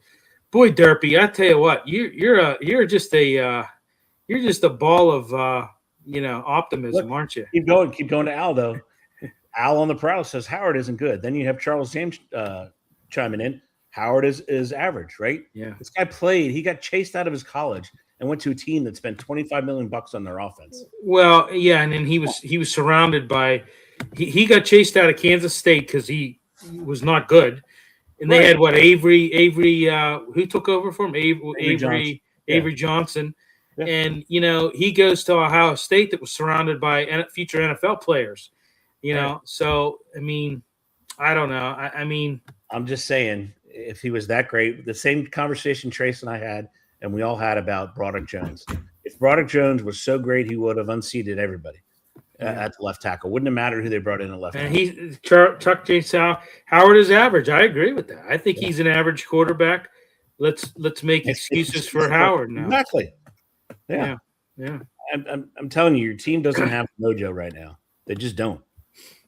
Boy, Derpy, I tell you what, you're just a ball of optimism, aren't you? Keep going to Al though. Al on the prowl says Howard isn't good. Then you have Charles James chiming in. Howard is average, right? Yeah. This guy played. He got chased out of his college and went to a team that spent $25 million on their offense. Well, yeah, and then he was surrounded by. He got chased out of Kansas State because he was not good, and they had what Avery who took over for him Avery Johnson. Yeah. And he goes to Ohio State that was surrounded by future NFL players. So I mean, I don't know. I mean, I'm just saying, if he was that great, the same conversation Trace and I had, and we all had about Broderick Jones. If Broderick Jones was so great, he would have unseated everybody at the left tackle. Wouldn't have mattered who they brought in at left tackle. And Chuck James Howard is average. I agree with that. I think he's an average quarterback. Let's make excuses for Howard now. Exactly. Yeah. I'm telling you, your team doesn't have mojo right now. They just don't.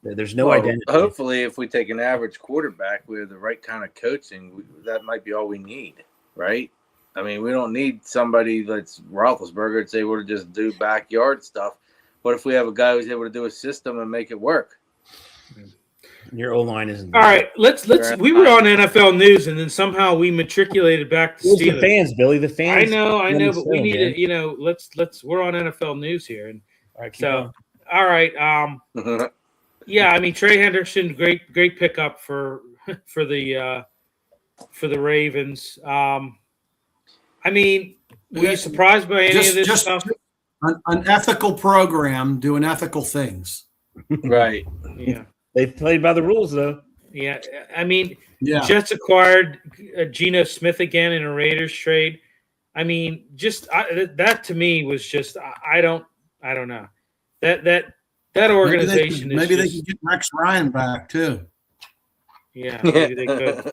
There's no identity. Hopefully, if we take an average quarterback with the right kind of coaching, that might be all we need, right? I mean, we don't need somebody that's Roethlisberger that's able to just do backyard stuff. What if we have a guy who's able to do a system and make it work? Your O-line isn't. All right, let's. We were on NFL news, and then somehow we matriculated back to Steelers. The fans, Billy. The fans. I know, but we need to. Let's. We're on NFL news here, and all right. Yeah, I mean Trey Henderson, great pickup for the Ravens. I mean, were you surprised by any of this stuff? An ethical program doing ethical things. Right. Yeah. They played by the rules, though. Yeah. I mean, Jets acquired Geno Smith again in a Raiders trade. I mean, that to me was just I don't know. That organization maybe they can get Rex Ryan back too. Yeah, maybe they could.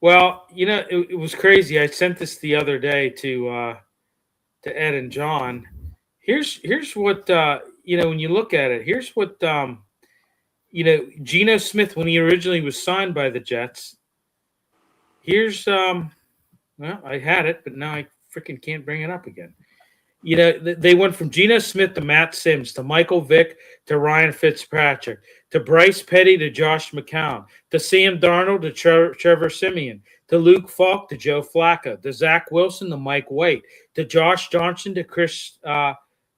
Well, it was crazy. I sent this the other day to Ed and John. Here's what when you look at it. Here's what Geno Smith when he originally was signed by the Jets. Here's well, I had it, but now I freaking can't bring it up again. They went from Geno Smith to Matt Sims to Michael Vick to Ryan Fitzpatrick to Bryce Petty to Josh McCown to Sam Darnold to Trevor Siemian to Luke Falk to Joe Flacco to Zach Wilson to Mike White to Josh Johnson to Chris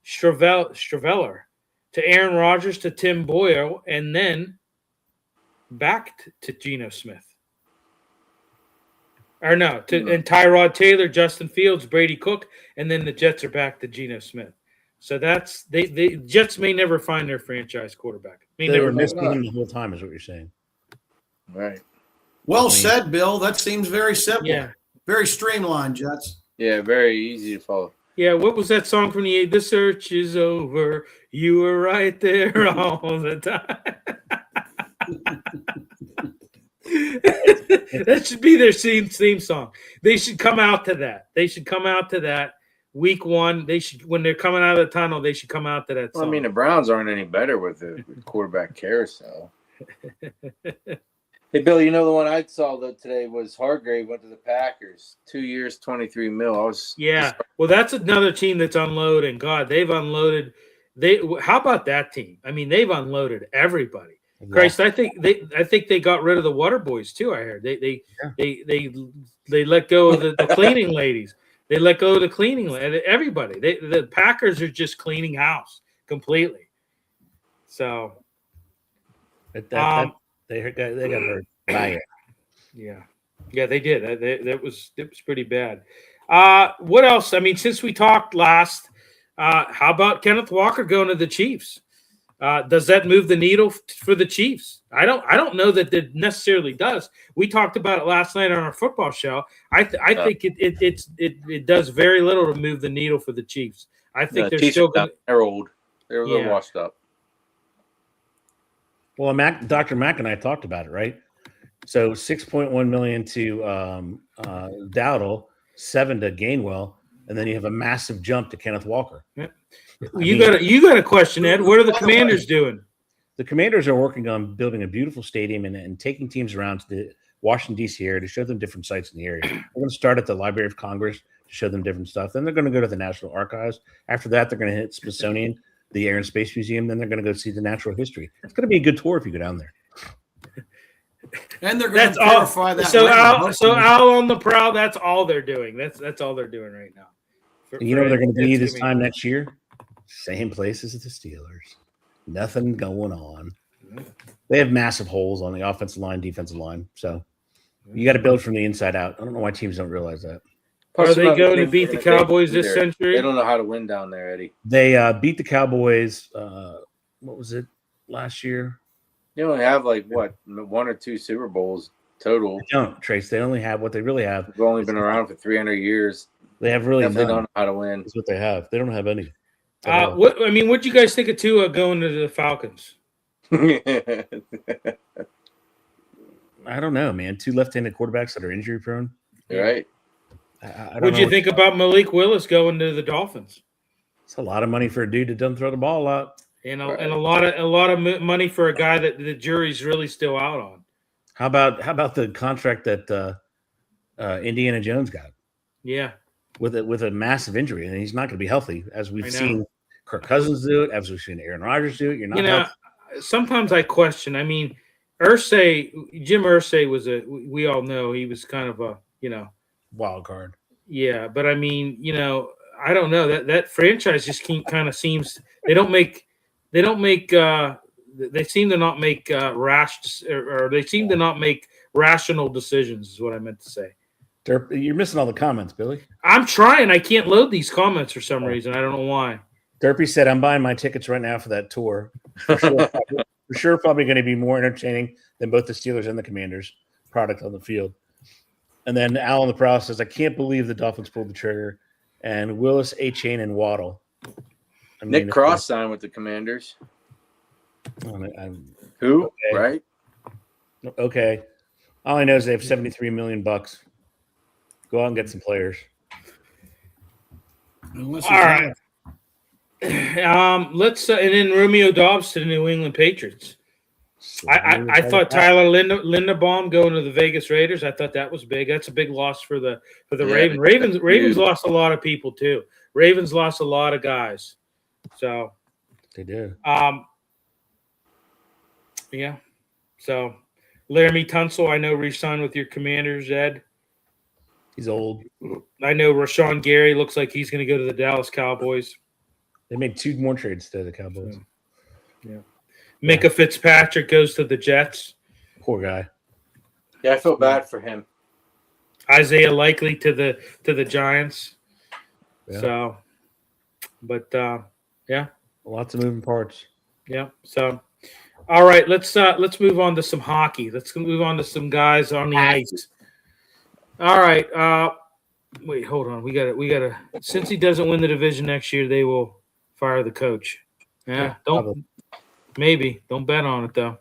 Straveller to Aaron Rodgers to Tim Boyle and then back to Geno Smith. Or no, and Tyrod Taylor, Justin Fields, Brady Cook, and then the Jets are back to Geno Smith. So that's the Jets may never find their franchise quarterback. They were missing him the whole time, is what you're saying. Right. Well said, Bill. That seems very simple. Yeah. Very streamlined, Jets. Yeah, very easy to follow. Yeah, what was that song from the search is over. You were right there all the time. That should be their theme song. They should come out to that. Week one, when they're coming out of the tunnel, they should come out to that song. Well, I mean, the Browns aren't any better with the quarterback carousel. Hey, Bill, the one I saw today was Hargrave went to the Packers. 2 years, $23 million. Well, that's another team that's unloading. God, they've unloaded. How about that team? I mean, they've unloaded everybody. Yeah. Christ, I think they got rid of the water boys too. I heard they let go of the cleaning ladies. They let go of the cleaning everybody. The Packers are just cleaning house completely. So they got hurt by it. Yeah, they did. It was pretty bad. What else? I mean, since we talked last, how about Kenneth Walker going to the Chiefs? Does that move the needle for the Chiefs? I don't know that it necessarily does. We talked about it last night on our football show. I think it does very little to move the needle for the Chiefs. I think they're still going. They're old. They're a little washed up. Well, Dr. Mack and I talked about it, right? So $6.1 million to Dowdle, $7 to Gainwell, and then you have a massive jump to Kenneth Walker. Yeah. You got a question, Ed. What are the Commanders doing? The Commanders are working on building a beautiful stadium and taking teams around to Washington, D.C. area to show them different sites in the area. They're going to start at the Library of Congress to show them different stuff. Then they're going to go to the National Archives. After that, they're going to hit Smithsonian, the Air and Space Museum. Then they're going to go see the natural history. It's going to be a good tour if you go down there. And they're going to purify that. So Al on the prowl, that's all they're doing. That's all they're doing right now. You know where they're going to be this time next year? Same place as the Steelers. Nothing going on. They have massive holes on the offensive line, defensive line. So you got to build from the inside out. I don't know why teams don't realize that. Are they going to beat the Cowboys this century? They don't know how to win down there, Eddie. They beat the Cowboys. What was it last year? You only have like what, 1 or 2 Super Bowls total. They don't, Trace. They only have what they really have. They've only been around for 300 years. They have really They don't know how to win. That's what they have. They don't have any. What do you guys think of Tua going to the Falcons? I don't know, man. 2 left-handed quarterbacks that are injury prone. Right. What'd you think about Malik Willis going to the Dolphins? It's a lot of money for a dude that doesn't throw the ball a lot. And a lot of money for a guy that the jury's really still out on. How about the contract that Indiana Jones got? Yeah, with a massive injury, and he's not going to be healthy, as we've seen Kirk Cousins do it, as we've seen Aaron Rodgers do it. You're not healthy. Sometimes I question. I mean, Jim Irsay was we all know he was kind of a wild card. Yeah, but I mean, I don't know that franchise just kind of seems they seem to not make they seem to not make rational decisions is what I meant to say. You're missing all the comments, Billy. I'm trying. I can't load these comments for some reason. I don't know why. Derpy said, I'm buying my tickets right now for that tour. For sure, probably going to be more entertaining than both the Steelers and the Commanders product on the field. And then Al on the prowl says, I can't believe the Dolphins pulled the trigger. And Willis, A-Chain, and Waddle. Nick Cross signed with the Commanders. Who? Okay. Right? Okay. All I know is they have $73 million. Go out and get some players. All right. Let's and then Romeo Dobbs to the New England Patriots. I thought Tyler Linderbaum going to the Vegas Raiders. I thought that was big. That's a big loss for the Ravens. Ravens lost a lot of people too. Ravens lost a lot of guys. So they did. Yeah. So Laramie Tunsil, I know, re-signed with your Commanders, Ed. He's old. I know Rashawn Gary looks like he's going to go to the Dallas Cowboys. They made 2 more trades to the Cowboys. Yeah. Minka Fitzpatrick goes to the Jets. Poor guy. Yeah, I feel bad for him. Isaiah Likely to the Giants. Yeah. So, but yeah, lots of moving parts. Yeah. So, all right, let's move on to some hockey. Let's move on to some guys on the ice. All right. Wait, hold on. We gotta. Since he doesn't win the division next year, they will fire the coach. Yeah. Don't bet on it though.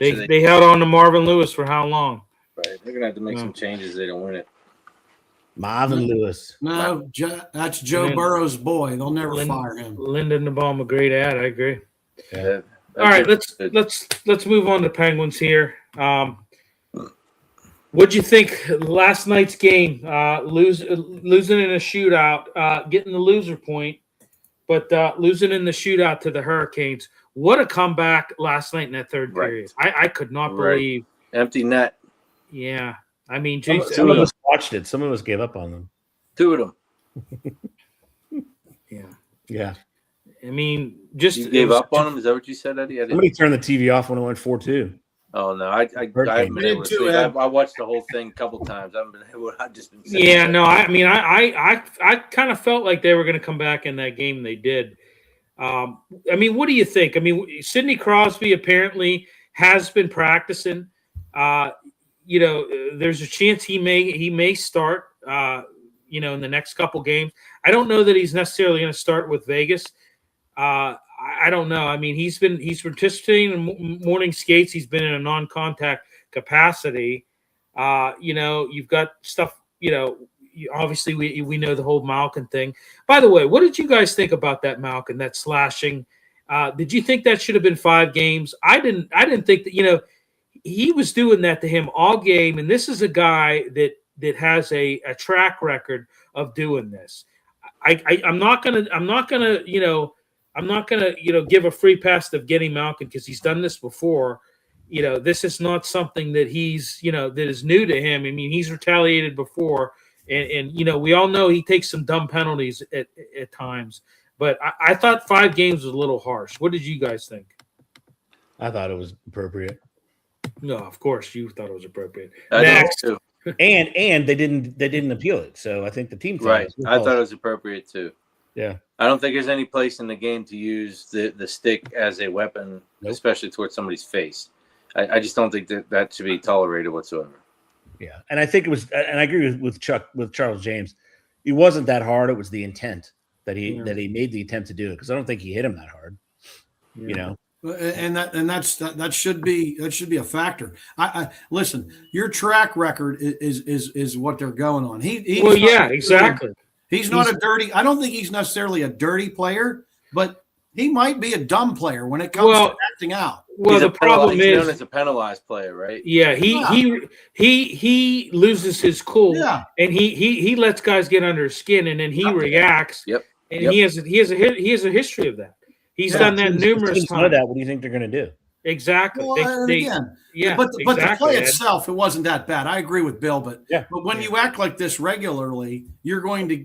They held on to Marvin Lewis for how long? Right. They're gonna have to make some changes. They don't win it. Marvin Lewis. No, that's Joe Burrow's boy. They'll never fire him. Lindenbaum, a great ad. I agree. Yeah. All right, let's move on to Penguins here. What'd you think last night's game? Losing in a shootout, getting the loser point, but losing in the shootout to the Hurricanes. What a comeback last night in that third period. I could not believe. Empty net. Yeah. I mean, some of us watched it. Some of us gave up on them. 2 of them. Yeah. Yeah. I mean, just you gave up on them. Is that what you said, Eddie? Somebody turned the TV off when it went 4-2. Oh no, I haven't been able to see. I watched the whole thing a couple times. I've just been. Yeah, no, I mean, I kind of felt like they were going to come back in that game. They did. I mean, what do you think? I mean, Sidney Crosby apparently has been practicing. There's a chance he may start. In the next couple games. I don't know that he's necessarily going to start with Vegas. I don't know. I mean, he's participating in morning skates. He's been in a non-contact capacity. You've got stuff. Obviously we know the whole Malkin thing. By the way, what did you guys think about that Malkin, that slashing? Did you think that should have been 5 games? I didn't think that. he was doing that to him all game, and this is a guy that has a track record of doing this. I'm not gonna give a free pass to Evgeny Malkin because he's done this before. This is not something that he's that is new to him. I mean, he's retaliated before, and we all know he takes some dumb penalties at times. But I thought 5 games was a little harsh. What did you guys think? I thought it was appropriate. No, of course you thought it was appropriate. Next. And they didn't appeal it. So I think the team Right. I thought it was appropriate too. Yeah. I don't think there's any place in the game to use the stick as a weapon, especially towards somebody's face. I just don't think that should be tolerated whatsoever. Yeah. And I think it was, and I agree with Charles James. It wasn't that hard. It was the intent that he made the attempt to do it, because I don't think he hit him that hard. Yeah. And that should be a factor. I listen. Your track record is what they're going on. Exactly. He's not a dirty. I don't think he's necessarily a dirty player, but he might be a dumb player when it comes to acting out. Well, the problem is known as a penalized player, right? Yeah, he loses his cool, and he lets guys get under his skin, and then he reacts. Yep. And he has a history of that. He's done that numerous times. What do you think they're going to do? Exactly. But the play itself, it wasn't that bad. I agree with Bill, but when you act like this regularly, you're going to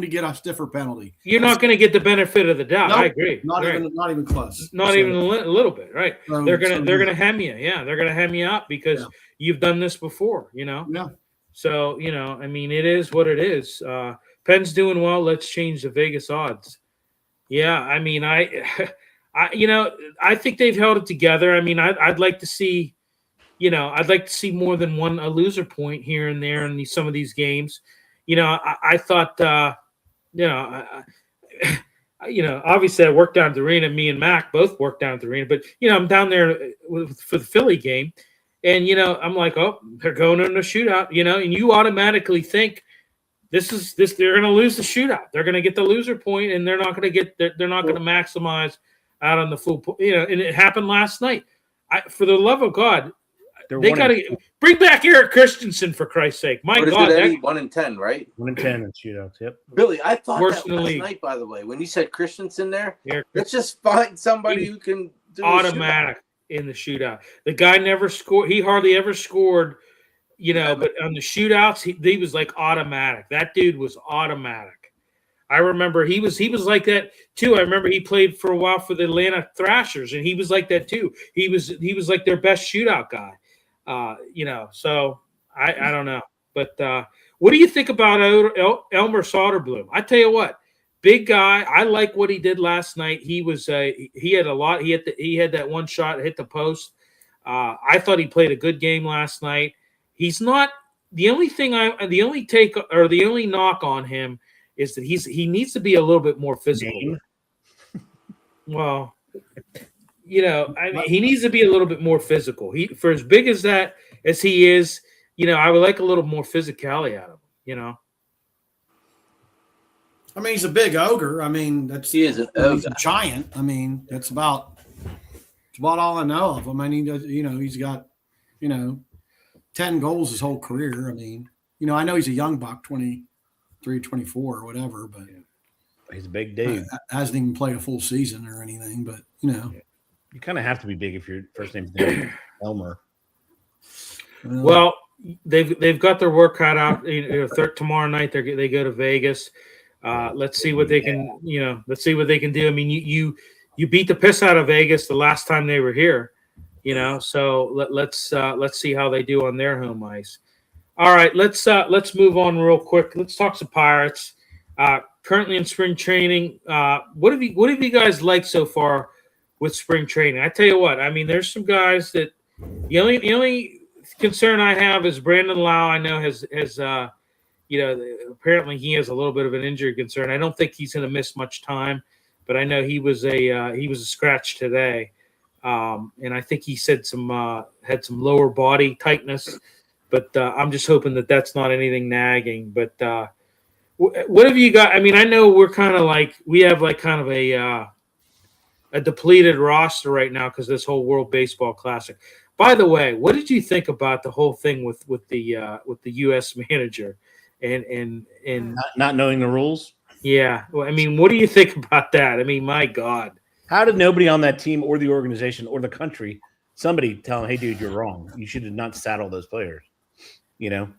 get a stiffer penalty. You're not going to get the benefit of the doubt. Nope, I agree. Not even close. Not even a little bit. Right. They're gonna hem you. Yeah, they're gonna hem you up because you've done this before. Yeah. So I mean, it is what it is. Penn's doing well. Let's change the Vegas odds. Yeah, I mean, I think they've held it together. I mean, I'd like to see, more than a loser point here and there in some of these games. I thought, obviously I worked down at the arena. Me and Mac both worked down at the arena, but I'm down there for the Philly game, and I'm like, oh, they're going in a shootout, and you automatically think, they're going to lose the shootout. They're going to get the loser point, and they're not going to maximize out on the full point. And it happened last night. For the love of God, they got to bring back Eric Christensen, for Christ's sake. My God, 1-10, right? 1-10 in shootouts. Yep. Billy, I thought Worst that in the last league. night. By the way, when you said Christensen there, let's just find somebody who can do automatic in the shootout. The guy never scored. He hardly ever scored. But on the shootouts, he was like automatic. That dude was automatic. I remember he was like that too. I remember he played for a while for the Atlanta Thrashers, and he was like that too. He was like their best shootout guy. So I don't know. But what do you think about Elmer Soderblom? I tell you what, big guy. I like what he did last night. He had a lot. He had that one shot, hit the post. I thought he played a good game last night. He's not the only knock on him is that he needs to be a little bit more physical. Well, he needs to be a little bit more physical. For as big as he is, I would like a little more physicality out of him. I mean, he's a big ogre. I mean, he's a giant. I mean, that's about all I know of him. I mean, he's got 10 goals his whole career. I mean, I know he's a young buck, 23, 24 or whatever, but he's a big dude. Hasn't even played a full season or anything, but you kind of have to be big if your first name's Elmer. Well, they've got their work cut out. Tomorrow night they go to Vegas. Let's see what they can. Let's see what they can do. I mean, you beat the piss out of Vegas the last time they were here. So let's see how they do on their home ice. All right, let's move on real quick. Let's talk some Pirates. Currently in spring training, what have you guys liked so far with spring training? I tell you what, I mean, there's some guys that the only concern I have is Brandon Lau. I know has apparently he has a little bit of an injury concern. I don't think he's going to miss much time, but I know he was a scratch today. And I think he said had some lower body tightness, but I'm just hoping that that's not anything nagging. But what have you got? I mean, I know we're kind of we have kind of a depleted roster right now because this whole World Baseball Classic. By the way, what did you think about the whole thing with the U.S. manager and Not knowing the rules. yeah? Well, I mean, what do you think about that? I mean, my God, How did nobody on that team or the organization or the country, somebody tell him, hey, dude, you're wrong. You should have not saddled those players, you know?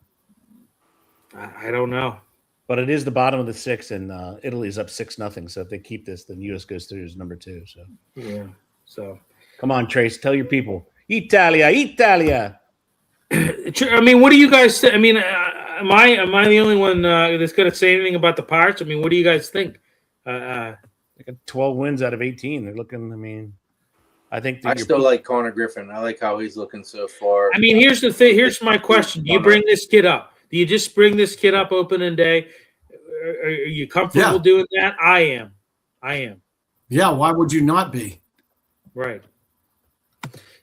I don't know. But it is the bottom of the 6, and Italy's up 6-0. So if they keep this, then U.S. goes through as number 2. So Yeah. So come on, Trace, tell your people, Italia, Italia. I mean, what do you guys think? I mean, am I the only one that's going to say anything about the Pirates? I mean, what do you guys think? They got 12 wins out of 18. They're looking. I mean, I think I still like Connor Griffin. I like how he's looking so far. I mean, here's the thing. Here's my question: do you bring this kid up? Do you just bring this kid up opening day? Are you comfortable doing that? I am. Yeah. Why would you not be? Right.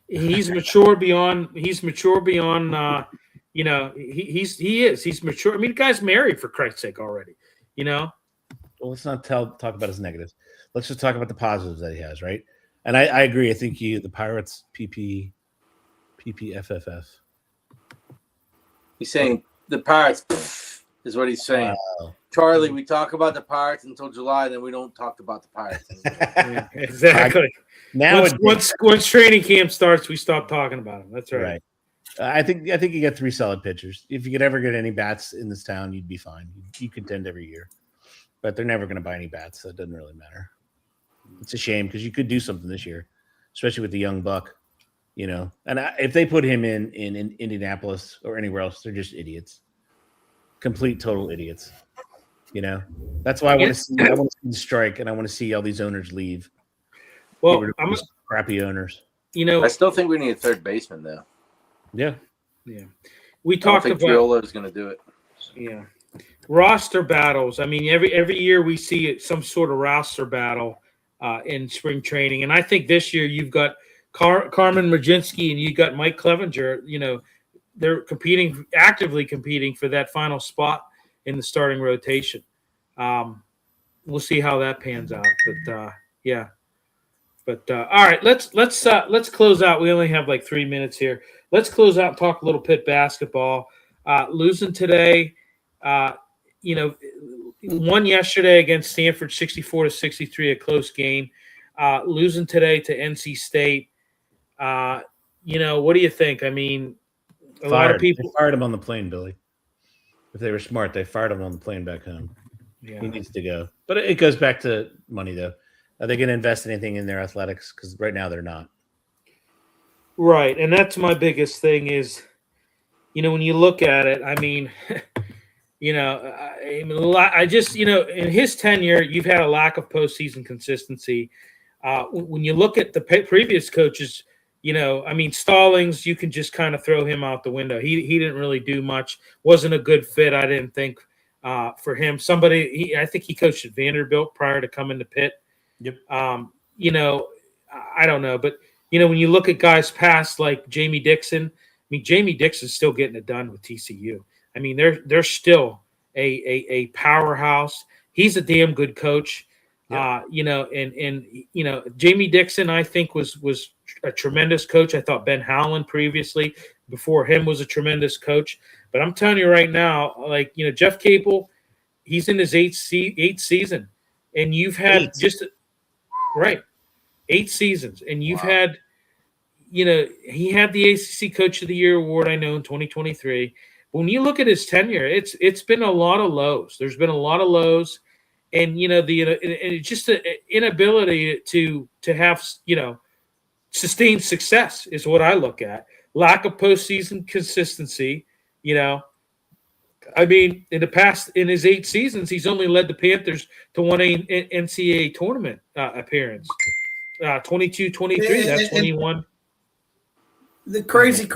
He's mature beyond. He's mature beyond. You know, he is. He's mature. I mean, the guy's married, for Christ's sake, already. You know. Well, let's not talk about his negatives. Let's just talk about the positives that he has, right? And I agree. I think the Pirates PPFFF. He's saying the Pirates is what he's saying. Wow. Charlie, we talk about the Pirates until July, then we don't talk about the Pirates. Yeah, exactly. Now once training camp starts, we stop talking about him. That's right. Right. I think you get 3 solid pitchers. If you could ever get any bats in this town, you'd be fine. You contend every year. But they're never going to buy any bats, so it doesn't really matter. It's a shame because you could do something this year, especially with the young buck, you know. And if they put him in Indianapolis or anywhere else, they're just idiots, complete total idiots. You know, that's why I want to see the strike, and I want to see all these owners leave. Well, I'm crappy owners. You know, I still think we need a third baseman though. Yeah. We talked about Triolo is going to do it. Yeah. Roster battles. I mean, every year we see some sort of roster battle in spring training, and I think this year you've got Carmen Murzinski and you've got Mike Clevenger. You know, they're actively competing for that final spot in the starting rotation. We'll see how that pans out, but yeah. But all right, let's close out. We only have like 3 minutes here. Let's close out and talk a little Pitt basketball. Losing today. You know, won yesterday against Stanford 64-63, a close game. Losing today to NC State. You know, what do you think? I mean, a lot of people fired him on the plane, Billy. If they were smart, they fired him on the plane back home. Yeah. He needs to go. But it goes back to money, though. Are they going to invest anything in their athletics? Because right now they're not. Right, and that's my biggest thing is, you know, when you look at it, I mean, you know, I just, you know, in his tenure, you've had a lack of postseason consistency. When you look at the previous coaches, you know, I mean, Stallings, you can just kind of throw him out the window. He didn't really do much. Wasn't a good fit, I didn't think, for him. I think he coached at Vanderbilt prior to coming to Pitt. Yep. You know, I don't know, but you know, when you look at guys past like Jamie Dixon, I mean, Jamie Dixon's still getting it done with TCU. I mean, they're still a powerhouse. He's a damn good coach. Yeah. You know, and you know, Jamie Dixon, I think was a tremendous coach. I thought Ben Howland previously before him was a tremendous coach. But I'm telling you right now, like, you know, Jeff Capel, he's in his eighth season, and you've had right 8 seasons, and you've had, you know, he had the ACC Coach of the Year award, I know, in 2023. But when you look at his tenure, it's been a lot of lows. There's been a lot of lows, and you know it's just an inability to have, you know, sustained success is what I look at. Lack of postseason consistency. You know, I mean, in his 8 seasons, he's only led the Panthers to one NCAA tournament appearance. 22-23. That's when he won. The crazy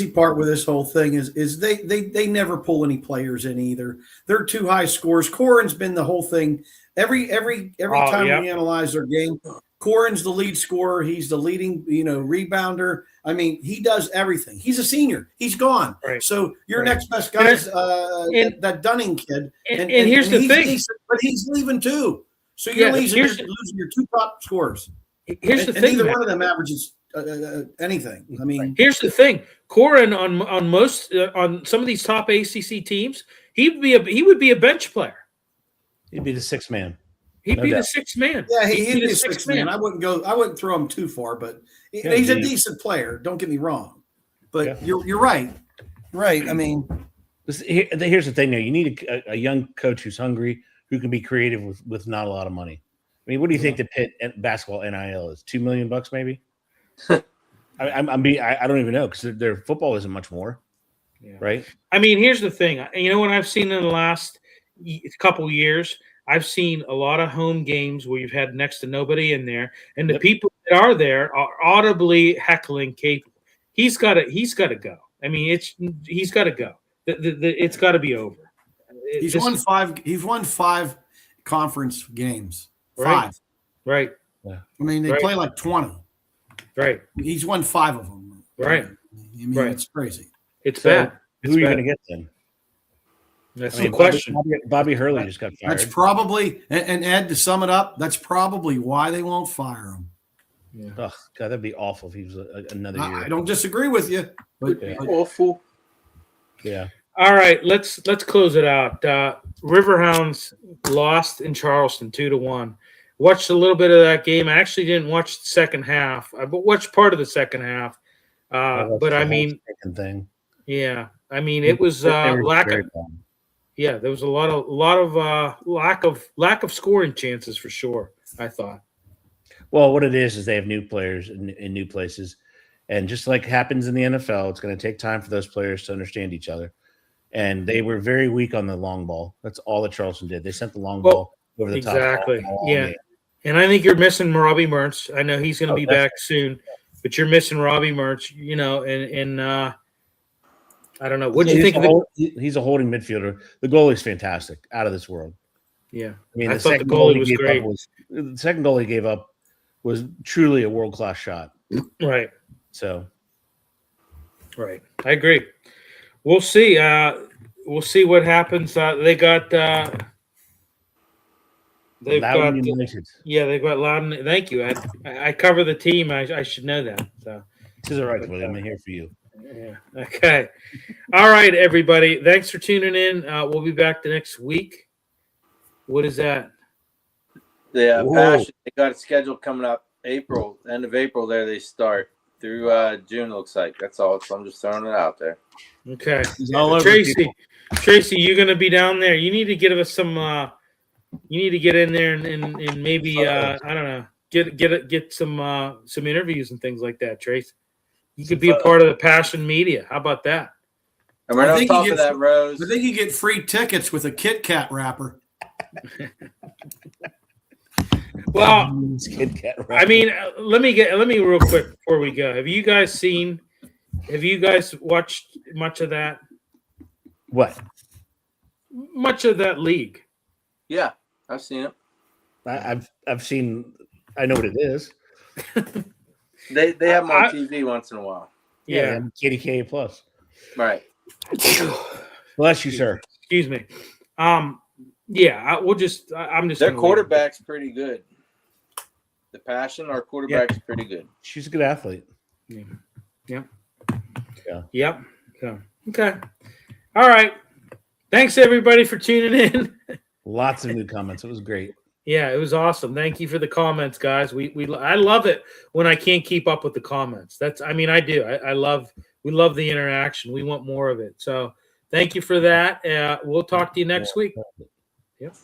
part with this whole thing is they never pull any players in either. They're too high scores. Corin's been the whole thing. Every time we analyze their game, Corin's the lead scorer. He's the leading, you know, rebounder. I mean, he does everything. He's a senior. He's gone. Right. So your next best guy is that Dunning kid. And here's the thing. But he's leaving too. So you're losing your 2 top scorers. Here's the thing. Neither one of them averages anything. I mean, here's the thing: Corin on most on some of these top ACC teams, he would be a bench player. He'd be the sixth man. He'd No be doubt. the sixth man. yeah, he'd He'd be be a the sixth sixth man. man. I wouldn't throw him too far, but Yeah, he's a dude. decent player. Don't get me wrong, but Yeah. you're right. Right. I mean, Here's the thing, though. You need a young coach who's hungry, who can be creative with not a lot of money. I mean, what do you think the Pitt basketball NIL is? $2 million maybe? I don't even know because their football isn't much more, right? I mean, here's the thing. You know what I've seen in the last couple years? I've seen a lot of home games where you've had next to nobody in there, and the people that are there are audibly heckling capable. He's got to go. I mean, he's got to go. It's got to be over. he's won five conference games. Right. 5. Right. I mean, they Right. play like 20. Right. He's won 5 of them. Right. I mean, Right. it's crazy. It's So, bad. Who are you going to get then? That's I mean, the question. Bobby Hurley just got fired. That's probably, and Ed, to sum it up, that's probably why they won't fire him. Oh, God, that'd be awful if he was another year. I don't disagree with you, but Yeah. Awful. Yeah. All right, let's close it out. Riverhounds lost in Charleston 2-1. Watched a little bit of that game. I actually didn't watch the second half. I watched part of the second half. But I mean, thing. yeah, I mean it was lack of. Yeah, there was a lot of lack of scoring chances for sure. I thought. Well, what it is they have new players in new places, and just like happens in the NFL, it's going to take time for those players to understand each other. And they were very weak on the long ball. That's all that Charleston did. They sent the long ball over the top. Exactly. Yeah. And I think you're missing Robbie Mertz. I know he's going to be back soon, but you're missing Robbie Mertz. You know, and I don't know. What do you think of it? He's a holding midfielder. The goalie's fantastic, out of this world. Yeah, I mean, I thought the goalie was great. The second goal he gave up was truly a world-class shot. Right. So, right, I agree. We'll see. We'll see what happens. They got. They've got. United. Yeah, they've got Loudon. Thank you. I cover the team. I should know that. So. This is all right, William. I'm here for you. Yeah. Okay. All right, everybody. Thanks for tuning in. We'll be back the next week. What is that? Yeah, Passion. They got a schedule coming up. April, end of April. There they start through June. Looks like that's all. So I'm just throwing it out there. Okay. all over Tracy, you're gonna be down there. You need to give us some. You need to get in there and maybe I don't know, get some interviews and things like that, Tracy. You could be a part of the Passion Media. How about that? And right on top of that, Rose. I think you get free tickets with a Kit Kat wrapper. Well, I mean, let me real quick before we go. Have you guys watched much of that? What? Much of that league? Yeah, I've seen it. I've seen. I know what it is. They have them on TV once in a while. Yeah. KDKA plus. Right. Bless you, sir. Excuse me. Yeah, I'm just. Their quarterback's pretty good. The Passion, our quarterback's pretty good. She's a good athlete. Yeah. Yeah. Yep. So, okay. All right. Thanks everybody for tuning in. Lots of new comments. It was great. Yeah, it was awesome. Thank you for the comments, guys. I love it when I can't keep up with the comments. I do. We love the interaction. We want more of it. So thank you for that. We'll talk to you next week. Yep.